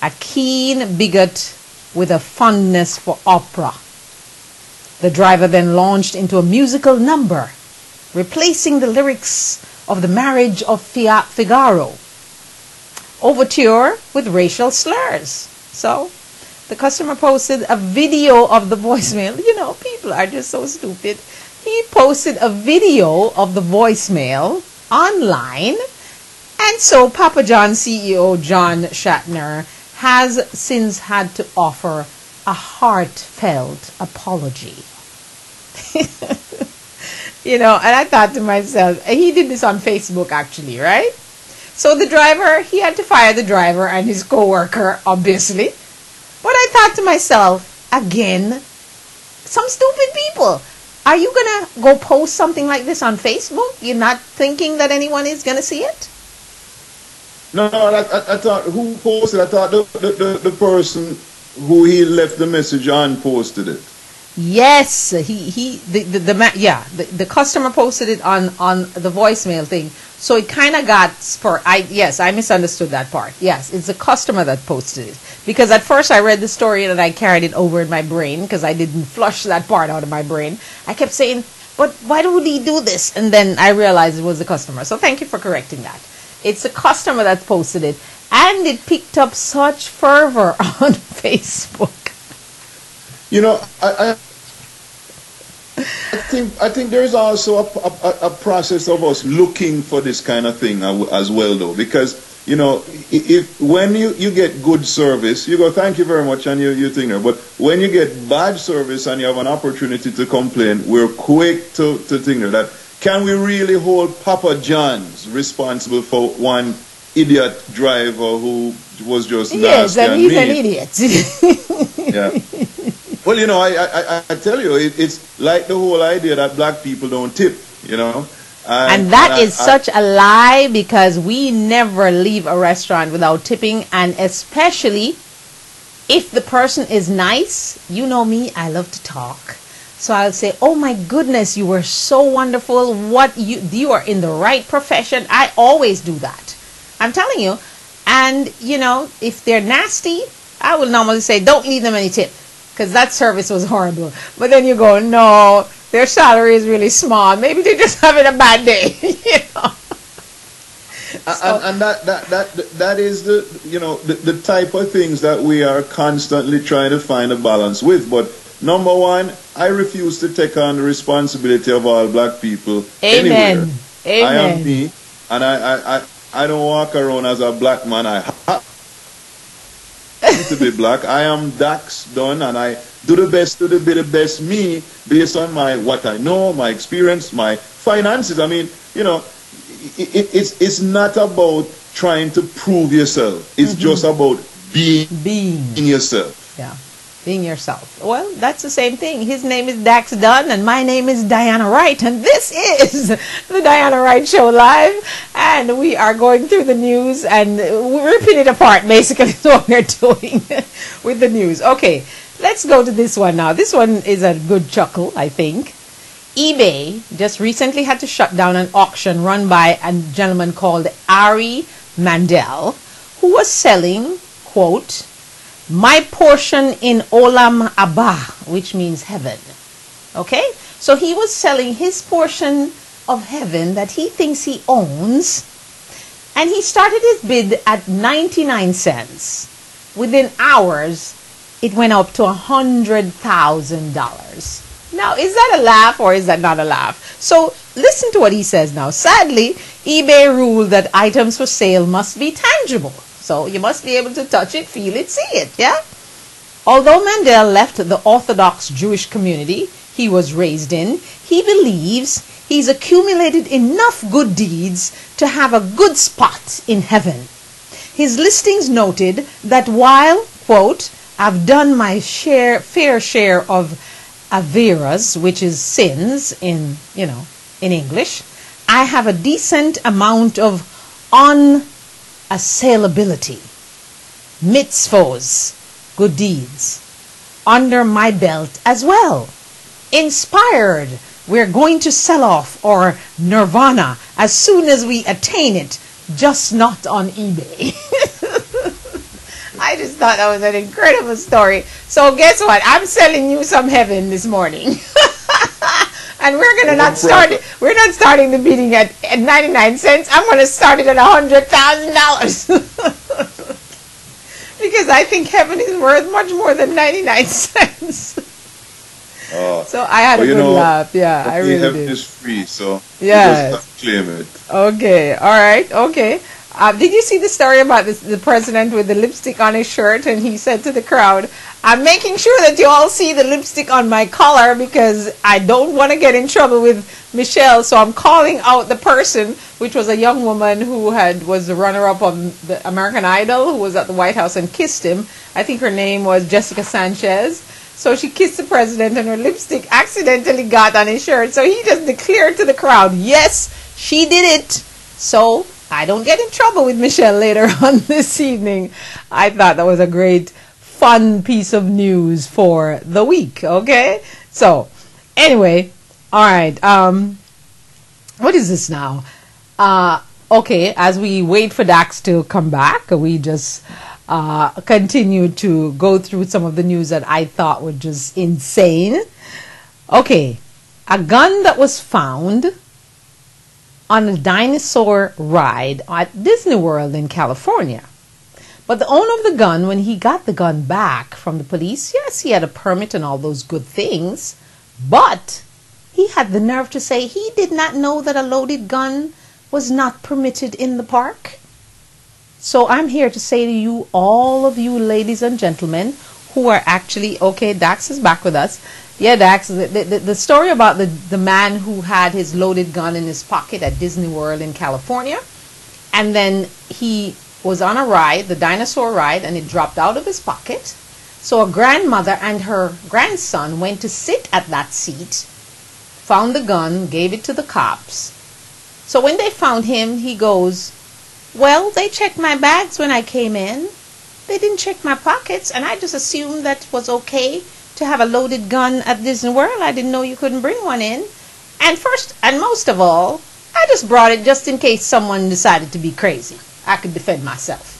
A keen bigot with a fondness for opera. The driver then launched into a musical number, replacing the lyrics of The Marriage of Figaro overture with racial slurs. So, the customer posted a video of the voicemail. People are just so stupid. He posted a video of the voicemail online, and so Papa John CEO John Shatner has since had to offer a heartfelt apology. And I thought to myself, he did this on Facebook actually, right? So the driver, he had to fire the driver and his co-worker, obviously. But I thought to myself, again, some stupid people. Are you going to go post something like this on Facebook? You're not thinking that anyone is going to see it? No, I thought, who posted? I thought the person who he left the message on posted it. Yes, the customer posted it on the voicemail thing. So it kind of got I misunderstood that part. Yes, it's the customer that posted it. Because at first I read the story and I carried it over in my brain because I didn't flush that part out of my brain. I kept saying, but why would he do this? And then I realized it was the customer. So thank you for correcting that. It's the customer that posted it. And it picked up such fervor on Facebook. I think think there is also a process of us looking for this kind of thing as well, though, because if when you get good service, you go thank you very much and you think there. But when you get bad service and you have an opportunity to complain, we're quick to think that can we really hold Papa John's responsible for one idiot driver who was just nasty and he's mean? An idiot. Yeah. Well, I tell you, it's like the whole idea that black people don't tip, And that is such a lie, because we never leave a restaurant without tipping, and especially if the person is nice. You know me, I love to talk. So I'll say, oh my goodness, you were so wonderful. You are in the right profession. I always do that. I'm telling you. And, if they're nasty, I will normally say, don't leave them any tip, because that service was horrible. But then you go, no, their salary is really small. Maybe they're just having a bad day, And that is the type of things that we are constantly trying to find a balance with. But number one, I refuse to take on the responsibility of all black people. Amen. Anywhere. I am me, and I don't walk around as a black man. I happen to be black. I am Dax Dunn, and I do the best to be the best me based on what I know, my experience, my finances. I mean, it's not about trying to prove yourself. It's just about being yourself. Yeah, being yourself. Well, that's the same thing. His name is Dax Dunn, and my name is Diana Wright, and this is the Diana Wright Show Live, and we are going through the news and we're ripping it apart, basically, is what we're doing with the news. Okay, let's go to this one now. This one is a good chuckle, I think. eBay just recently had to shut down an auction run by a gentleman called Ari Mandel, who was selling, quote, my portion in Olam Abba, which means heaven. Okay? So he was selling his portion of heaven that he thinks he owns, and he started his bid at 99 cents. Within hours, it went up to $100,000. Now, is that a laugh or is that not a laugh? So, listen to what he says now. Sadly, eBay ruled that items for sale must be tangible. So, you must be able to touch it, feel it, see it, yeah? Although Mandel left the Orthodox Jewish community he was raised in, he believes he's accumulated enough good deeds to have a good spot in heaven. His listings noted that while, quote, I've done my fair share of averas, which is sins in English, I have a decent amount of unassailability, mitzvos, good deeds, under my belt as well. Inspired, we're going to sell off or nirvana as soon as we attain it, just not on eBay. I just thought that was an incredible story. So guess what? I'm selling you some heaven this morning. And we're not starting the bidding at 99 cents. I'm going to start it at $100,000. Because I think heaven is worth much more than 99 cents. So I had a good laugh. Yeah, I really heaven did. Is free, so yes. You just have to claim it. Okay, all right, okay. Did you see the story about the president with the lipstick on his shirt, and he said to the crowd, I'm making sure that you all see the lipstick on my collar because I don't want to get in trouble with Michelle, so I'm calling out the person, which was a young woman who was the runner-up on the American Idol, who was at the White House and kissed him. I think her name was Jessica Sanchez. So she kissed the president, and her lipstick accidentally got on his shirt. So he just declared to the crowd, yes, she did it. So I don't get in trouble with Michelle later on this evening. I thought that was a great, fun piece of news for the week, okay? So, anyway, all right. What is this now? Okay, as we wait for Dax to come back, we just continue to go through some of the news that I thought were just insane. Okay, a gun that was found on a dinosaur ride at Disney World in California. But the owner of the gun, when he got the gun back from the police, yes, he had a permit and all those good things, but he had the nerve to say he did not know that a loaded gun was not permitted in the park. So I'm here to say to you, all of you ladies and gentlemen who are actually, okay, Dax is back with us. Yeah, Dax, the story about the man who had his loaded gun in his pocket at Disney World in California, and then he was on a ride, the dinosaur ride, and it dropped out of his pocket. So a grandmother and her grandson went to sit at that seat, found the gun, gave it to the cops. So when they found him, he goes, well, they checked my bags when I came in. They didn't check my pockets, and I just assumed that it was okay to have a loaded gun at Disney World. I didn't know you couldn't bring one in. And first and most of all, I just brought it just in case someone decided to be crazy. I could defend myself.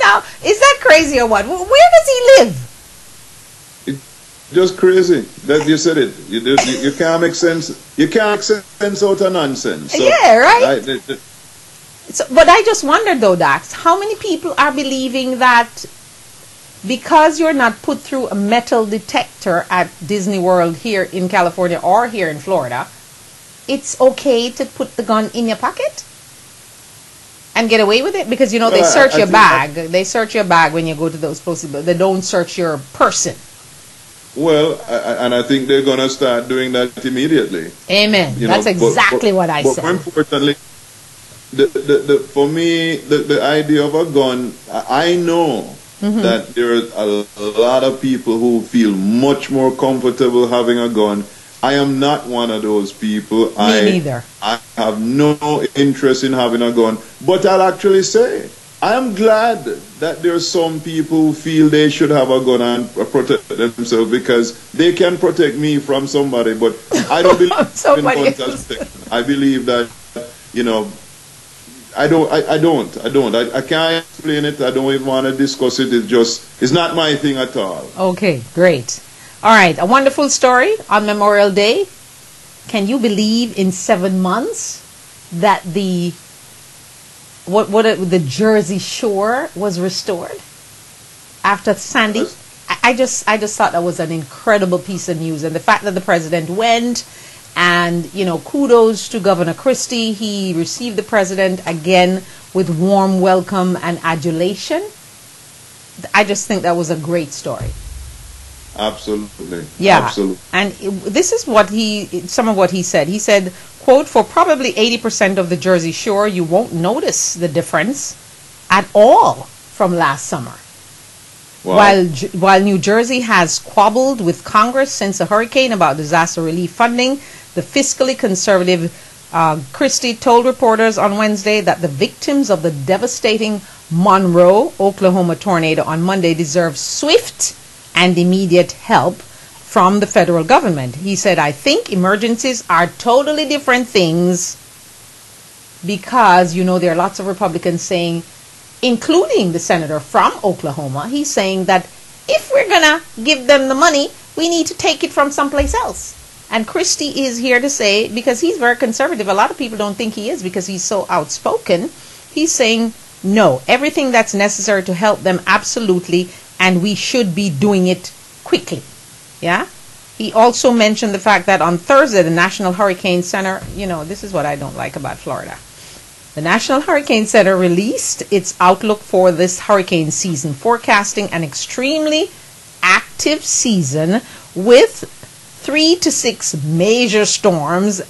Now, is that crazy or what? Where does he live? Just crazy. That you said it. You can't make sense. You can't make sense out of nonsense. So, yeah, right. But I just wondered though, Dax, how many people are believing that because you're not put through a metal detector at Disney World here in California or here in Florida, it's okay to put the gun in your pocket and get away with it? Because, you know, they search your bag. They search your bag when you go to those places, but they don't search your person. Well, and I think they're going to start doing that immediately. Amen. That's exactly what I said. But more importantly, for me, the idea of a gun, I know that there are a lot of people who feel much more comfortable having a gun. I am not one of those people. Me neither. I have no interest in having a gun. But I'll actually say, I am glad that there are some people who feel they should have a gun and protect themselves, because they can protect me from somebody. But I don't believe in guns as protection. I believe that, you know, I can't explain it. I don't even want to discuss it. It's not my thing at all. Okay, great. All right, a wonderful story on Memorial Day. Can you believe in 7 months that the Jersey Shore was restored after Sandy? I just thought that was an incredible piece of news, and the fact that the president went. And, you know, kudos to Governor Christie. He received the president again with warm welcome and adulation. I just think that was a great story. Absolutely. Yeah. Absolutely. And this is some of what he said. He said, quote, for probably 80% of the Jersey Shore, you won't notice the difference at all from last summer. Wow. While New Jersey has squabbled with Congress since the hurricane about disaster relief funding, the fiscally conservative Christie told reporters on Wednesday that the victims of the devastating Monroe, Oklahoma tornado on Monday deserve swift and immediate help from the federal government. He said, I think emergencies are totally different things, because, you know, there are lots of Republicans saying, including the senator from Oklahoma, he's saying that if we're going to give them the money, we need to take it from someplace else. And Christie is here to say, because he's very conservative, a lot of people don't think he is because he's so outspoken, he's saying, no, everything that's necessary to help them, absolutely, and we should be doing it quickly. Yeah? He also mentioned the fact that on Thursday, the National Hurricane Center, you know, this is what I don't like about Florida. The National Hurricane Center released its outlook for this hurricane season, forecasting an extremely active season with 3 to 6 major storms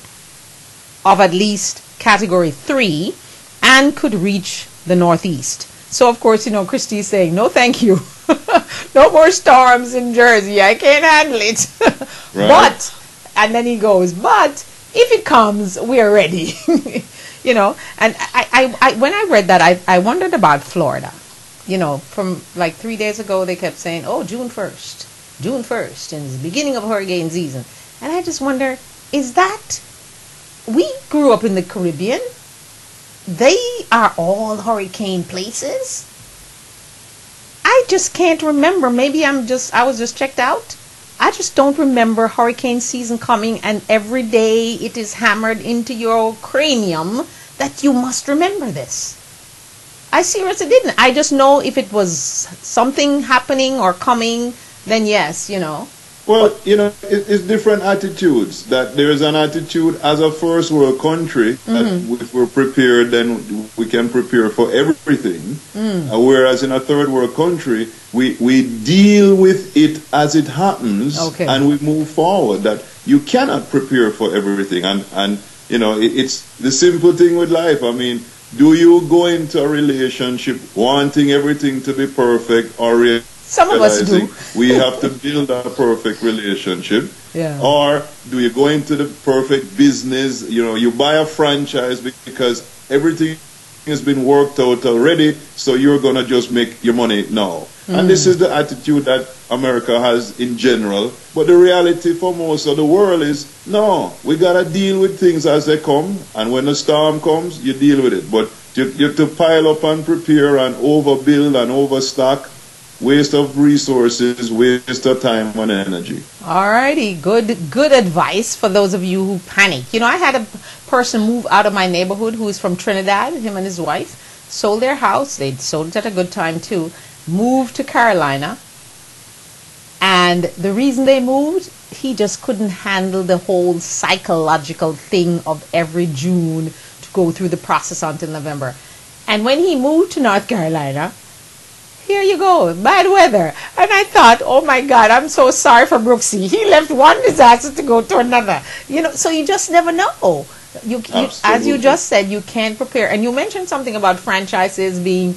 of at least Category 3 and could reach the Northeast. So, of course, you know, Christie is saying, no, thank you. No more storms in Jersey. I can't handle it. Right. But, and then he goes, but if it comes, we're ready. You know, and I when I read that, I wondered about Florida. You know, from like 3 days ago, they kept saying, oh, June 1st, and it's the beginning of hurricane season. And I just wonder, is that, we grew up in the Caribbean. They are all hurricane places. I just can't remember. Maybe I was just checked out. I just don't remember hurricane season coming and every day it is hammered into your cranium that you must remember this. I seriously didn't. I just know if it was something happening or coming, then yes, you know. Well, it's different attitudes. That there is an attitude as a first world country that if we're prepared, then we can prepare for everything. Whereas in a third world country, we deal with it as it happens, and we move forward. That you cannot prepare for everything, and it's the simple thing with life. I mean, do you go into a relationship wanting everything to be perfect, or some of us do. We have to build a perfect relationship. Yeah. Or do you go into the perfect business? You buy a franchise because everything has been worked out already, so you're going to just make your money now. And this is the attitude that America has in general. But the reality for most of the world is, no, we got to deal with things as they come. And when the storm comes, you deal with it. But you have to pile up and prepare and overbuild and overstock. Waste of resources, waste of time and energy. Alrighty, good advice for those of you who panic. I had a person move out of my neighborhood who is from Trinidad. Him and his wife sold their house. They sold it at a good time too. Moved to Carolina. And the reason they moved, he just couldn't handle the whole psychological thing of every June to go through the process until November. And when he moved to North Carolina, here you go, bad weather. And I thought, oh my God, I'm so sorry for Brooksy. He left one disaster to go to another. So you just never know. You, as you just said, you can't prepare. And you mentioned something about franchises being,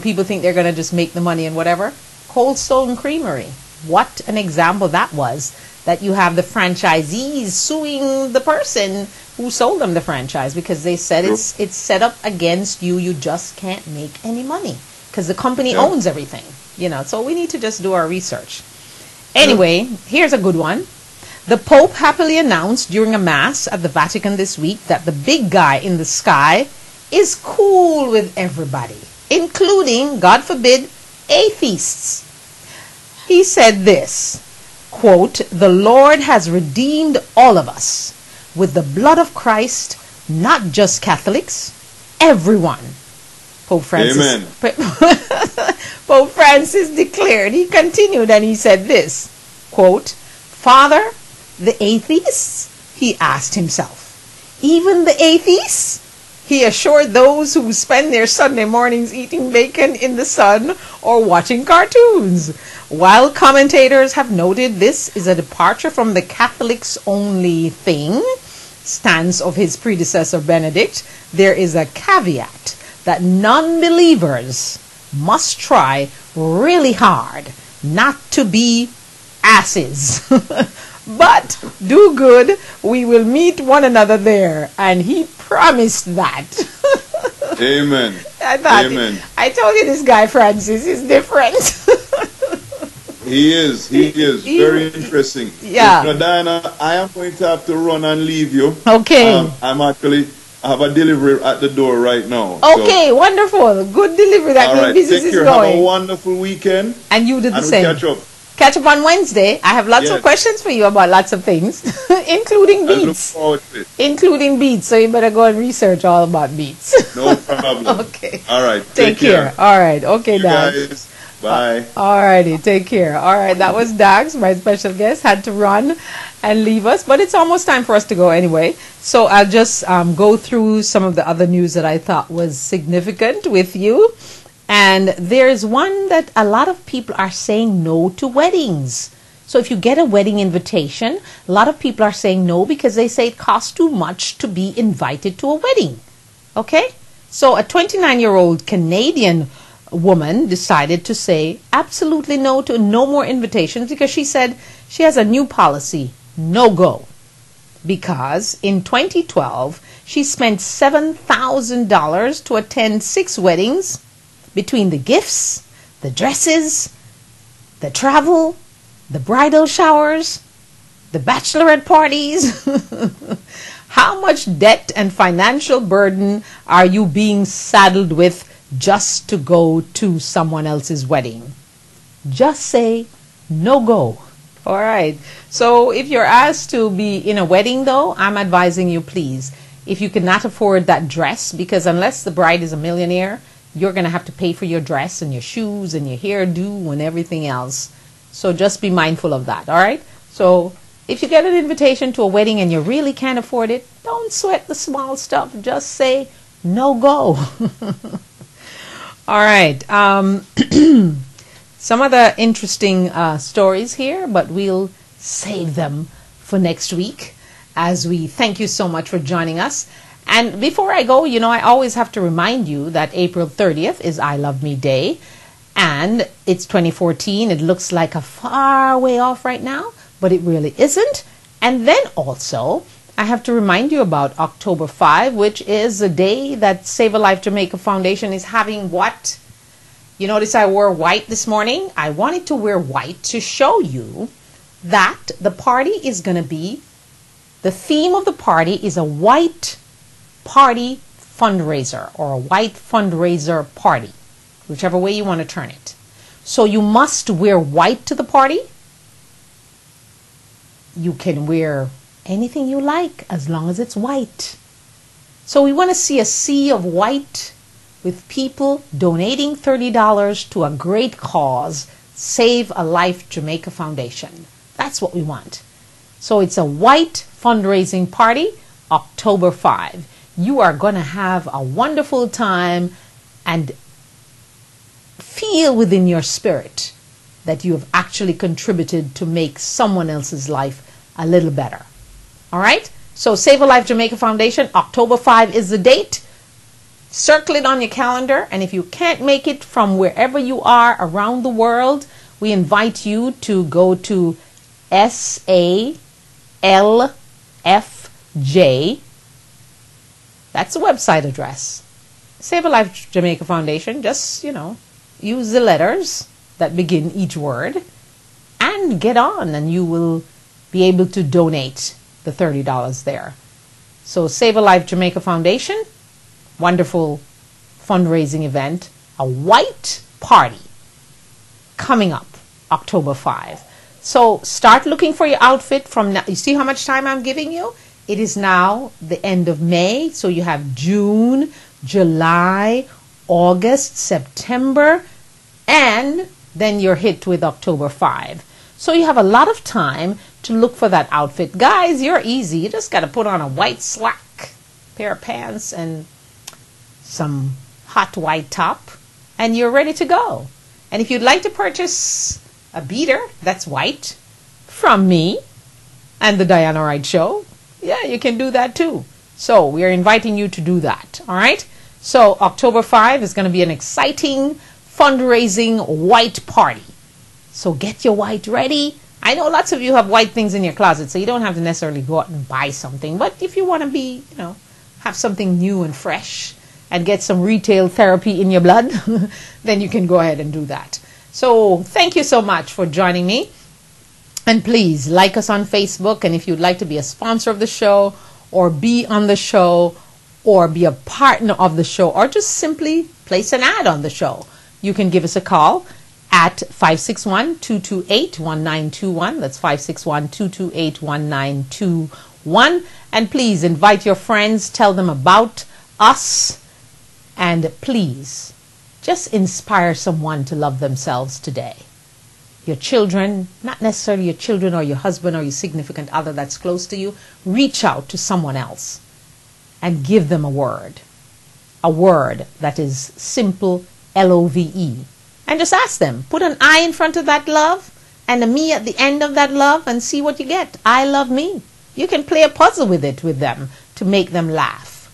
people think they're going to just make the money and whatever. Cold Stone Creamery. What an example that was. That you have the franchisees suing the person who sold them the franchise because they said it's set up against you. You just can't make any money. Because the company owns everything, so we need to just do our research. Anyway, here's a good one. The Pope happily announced during a mass at the Vatican this week that the big guy in the sky is cool with everybody, including, God forbid, atheists. He said this, quote, "The Lord has redeemed all of us with the blood of Christ, not just Catholics, everyone." Pope Francis, Amen. Pope Francis declared, he continued and he said this, quote, "Father, the atheists?" he asked himself. "Even the atheists?" He assured those who spend their Sunday mornings eating bacon in the sun or watching cartoons. While commentators have noted this is a departure from the Catholics only thing stance of his predecessor Benedict, there is a caveat that non-believers must try really hard not to be asses. But do good, we will meet one another there. And he promised that. Amen. Amen. I told you this guy Francis is different. He is very interesting. Yeah. Now, Diana, I am going to have to run and leave you. Okay. I have a delivery at the door right now. Okay, wonderful. Good delivery. That means business is going. Have a wonderful weekend. And you do the same. We'll catch up on Wednesday. I have lots of questions for you about lots of things, including beats. I look forward to it. Including beats. So you better go and research all about beats. No problem. Okay. All right. Take care. All right. Okay, Dags. Bye. All righty. Take care. All right. That was Dags, my special guest. Had to run and leave us, but it's almost time for us to go anyway. So I'll just go through some of the other news that I thought was significant with you. And there's one that a lot of people are saying no to weddings. So if you get a wedding invitation, a lot of people are saying no because they say it costs too much to be invited to a wedding. Okay? So a 29-year-old Canadian woman decided to say absolutely no to no more invitations because she said she has a new policy, no go. Because in 2012, she spent $7,000 to attend 6 weddings. Between the gifts, the dresses, the travel, the bridal showers, the bachelorette parties. How much debt and financial burden are you being saddled with just to go to someone else's wedding? Just say no go. All right. So if you're asked to be in a wedding, though, I'm advising you, please, if you cannot afford that dress, because unless the bride is a millionaire, you're going to have to pay for your dress and your shoes and your hairdo and everything else. So just be mindful of that, all right? So if you get an invitation to a wedding and you really can't afford it, don't sweat the small stuff. Just say no go. All right. Some other interesting stories here, but we'll save them for next week as we thank you so much for joining us. And before I go, I always have to remind you that April 30th is I Love Me Day, and it's 2014. It looks like a far way off right now, but it really isn't. And then also, I have to remind you about October 5, which is a day that Save a Life Jamaica Foundation is having what? You notice I wore white this morning? I wanted to wear white to show you that the party is going to be, the theme of the party is a white party fundraiser, or a white fundraiser party, whichever way you want to turn it. So you must wear white to the party. You can wear anything you like as long as it's white. So we want to see a sea of white with people donating $30 to a great cause, Save a Life Jamaica Foundation. That's what we want. So it's a white fundraising party, October 5. You are going to have a wonderful time and feel within your spirit that you have actually contributed to make someone else's life a little better. All right? So Save a Life Jamaica Foundation, October 5 is the date. Circle it on your calendar, and if you can't make it from wherever you are around the world, we invite you to go to SALFJ. That's the website address. Save a Life Jamaica Foundation. Just, use the letters that begin each word and get on, and you will be able to donate the $30 there. So Save a Life Jamaica Foundation, wonderful fundraising event, a white party coming up October 5. So start looking for your outfit from now. You see how much time I'm giving you? It is now the end of May, so you have June, July, August, September, and then you're hit with October 5. So you have a lot of time to look for that outfit. Guys, you're easy. You just got to put on a white slack, pair of pants, and some hot white top, and you're ready to go. And if you'd like to purchase a beater that's white from me and the Diana Wright Show, yeah, you can do that too. So we are inviting you to do that. All right. So October 5 is going to be an exciting fundraising white party. So get your white ready. I know lots of you have white things in your closet, so you don't have to necessarily go out and buy something. But if you want to be, have something new and fresh and get some retail therapy in your blood, then you can go ahead and do that. So thank you so much for joining me. And please like us on Facebook. And if you'd like to be a sponsor of the show, or be on the show, or be a partner of the show, or just simply place an ad on the show, you can give us a call at 561-228-1921. That's 561-228-1921. And please invite your friends, tell them about us, and please just inspire someone to love themselves today. Your children, not necessarily your children or your husband or your significant other that's close to you, reach out to someone else and give them a word that is simple, LOVE. And just ask them, put an I in front of that love and a me at the end of that love, and see what you get. I love me. You can play a puzzle with them to make them laugh,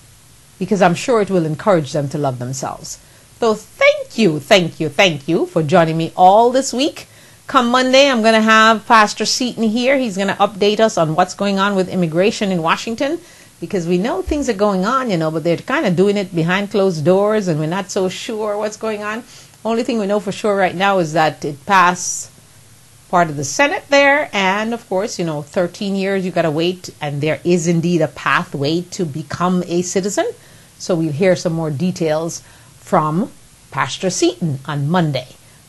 because I'm sure it will encourage them to love themselves. So thank you for joining me all this week. Come Monday, I'm going to have Pastor Seaton here. He's going to update us on what's going on with immigration in Washington, because we know things are going on, but they're kind of doing it behind closed doors, and we're not so sure what's going on. Only thing we know for sure right now is that it passed part of the Senate there, and of course, 13 years you got to wait, and there is indeed a pathway to become a citizen. So we'll hear some more details from Pastor Seaton on Monday.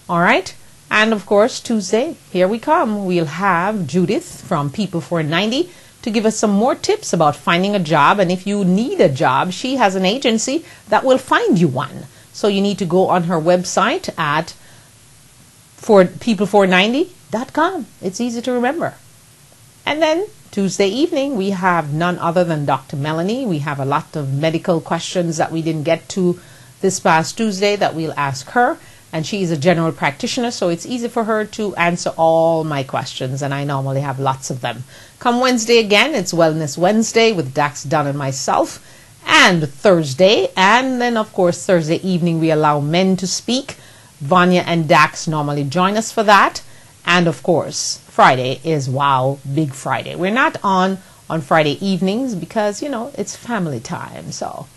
All right? And of course, Tuesday, here we come. We'll have Judith from People 490 to give us some more tips about finding a job. And if you need a job, she has an agency that will find you one. So you need to go on her website at people490.com. It's easy to remember. And then Tuesday evening, we have none other than Dr. Melanie. We have a lot of medical questions that we didn't get to this past Tuesday that we'll ask her. And she is a general practitioner, so it's easy for her to answer all my questions, and I normally have lots of them. Come Wednesday again, it's Wellness Wednesday with Dax Dunn and myself, and Thursday, and then of course Thursday evening we allow men to speak. Vanya and Dax normally join us for that, and of course Friday is Wow Big Friday. We're not on Friday evenings because, you know, it's family time, so...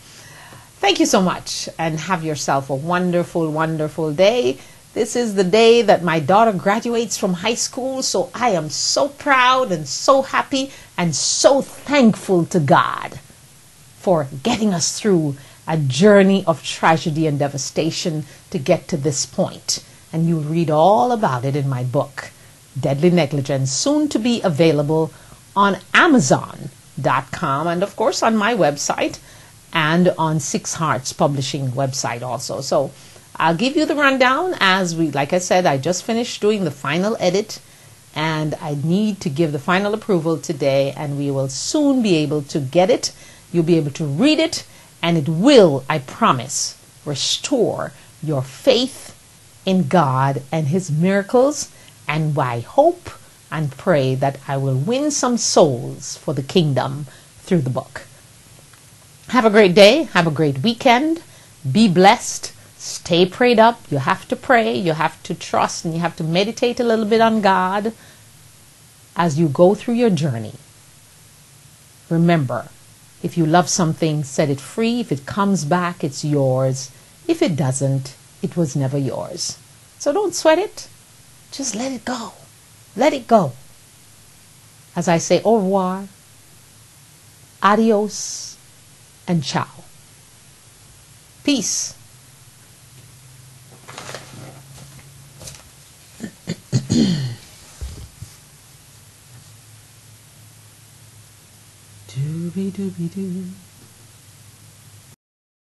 Thank you so much, and have yourself a wonderful, wonderful day. This is the day that my daughter graduates from high school, so I am so proud and so happy and so thankful to God for getting us through a journey of tragedy and devastation to get to this point. And you'll read all about it in my book, Deadly Negligence, soon to be available on Amazon.com and, of course, on my website, and on Six Hearts Publishing website also. So I'll give you the rundown like I said, I just finished doing the final edit, and I need to give the final approval today, and we will soon be able to get it. You'll be able to read it, and it will, I promise, restore your faith in God and His miracles, and I hope and pray that I will win some souls for the kingdom through the book. Have a great day. Have a great weekend. Be blessed. Stay prayed up. You have to pray. You have to trust, and you have to meditate a little bit on God as you go through your journey. Remember, if you love something, set it free. If it comes back, it's yours. If it doesn't, it was never yours. So don't sweat it. Just let it go. Let it go. As I say, au revoir, adios, and ciao. Peace. Doobie doobie doo.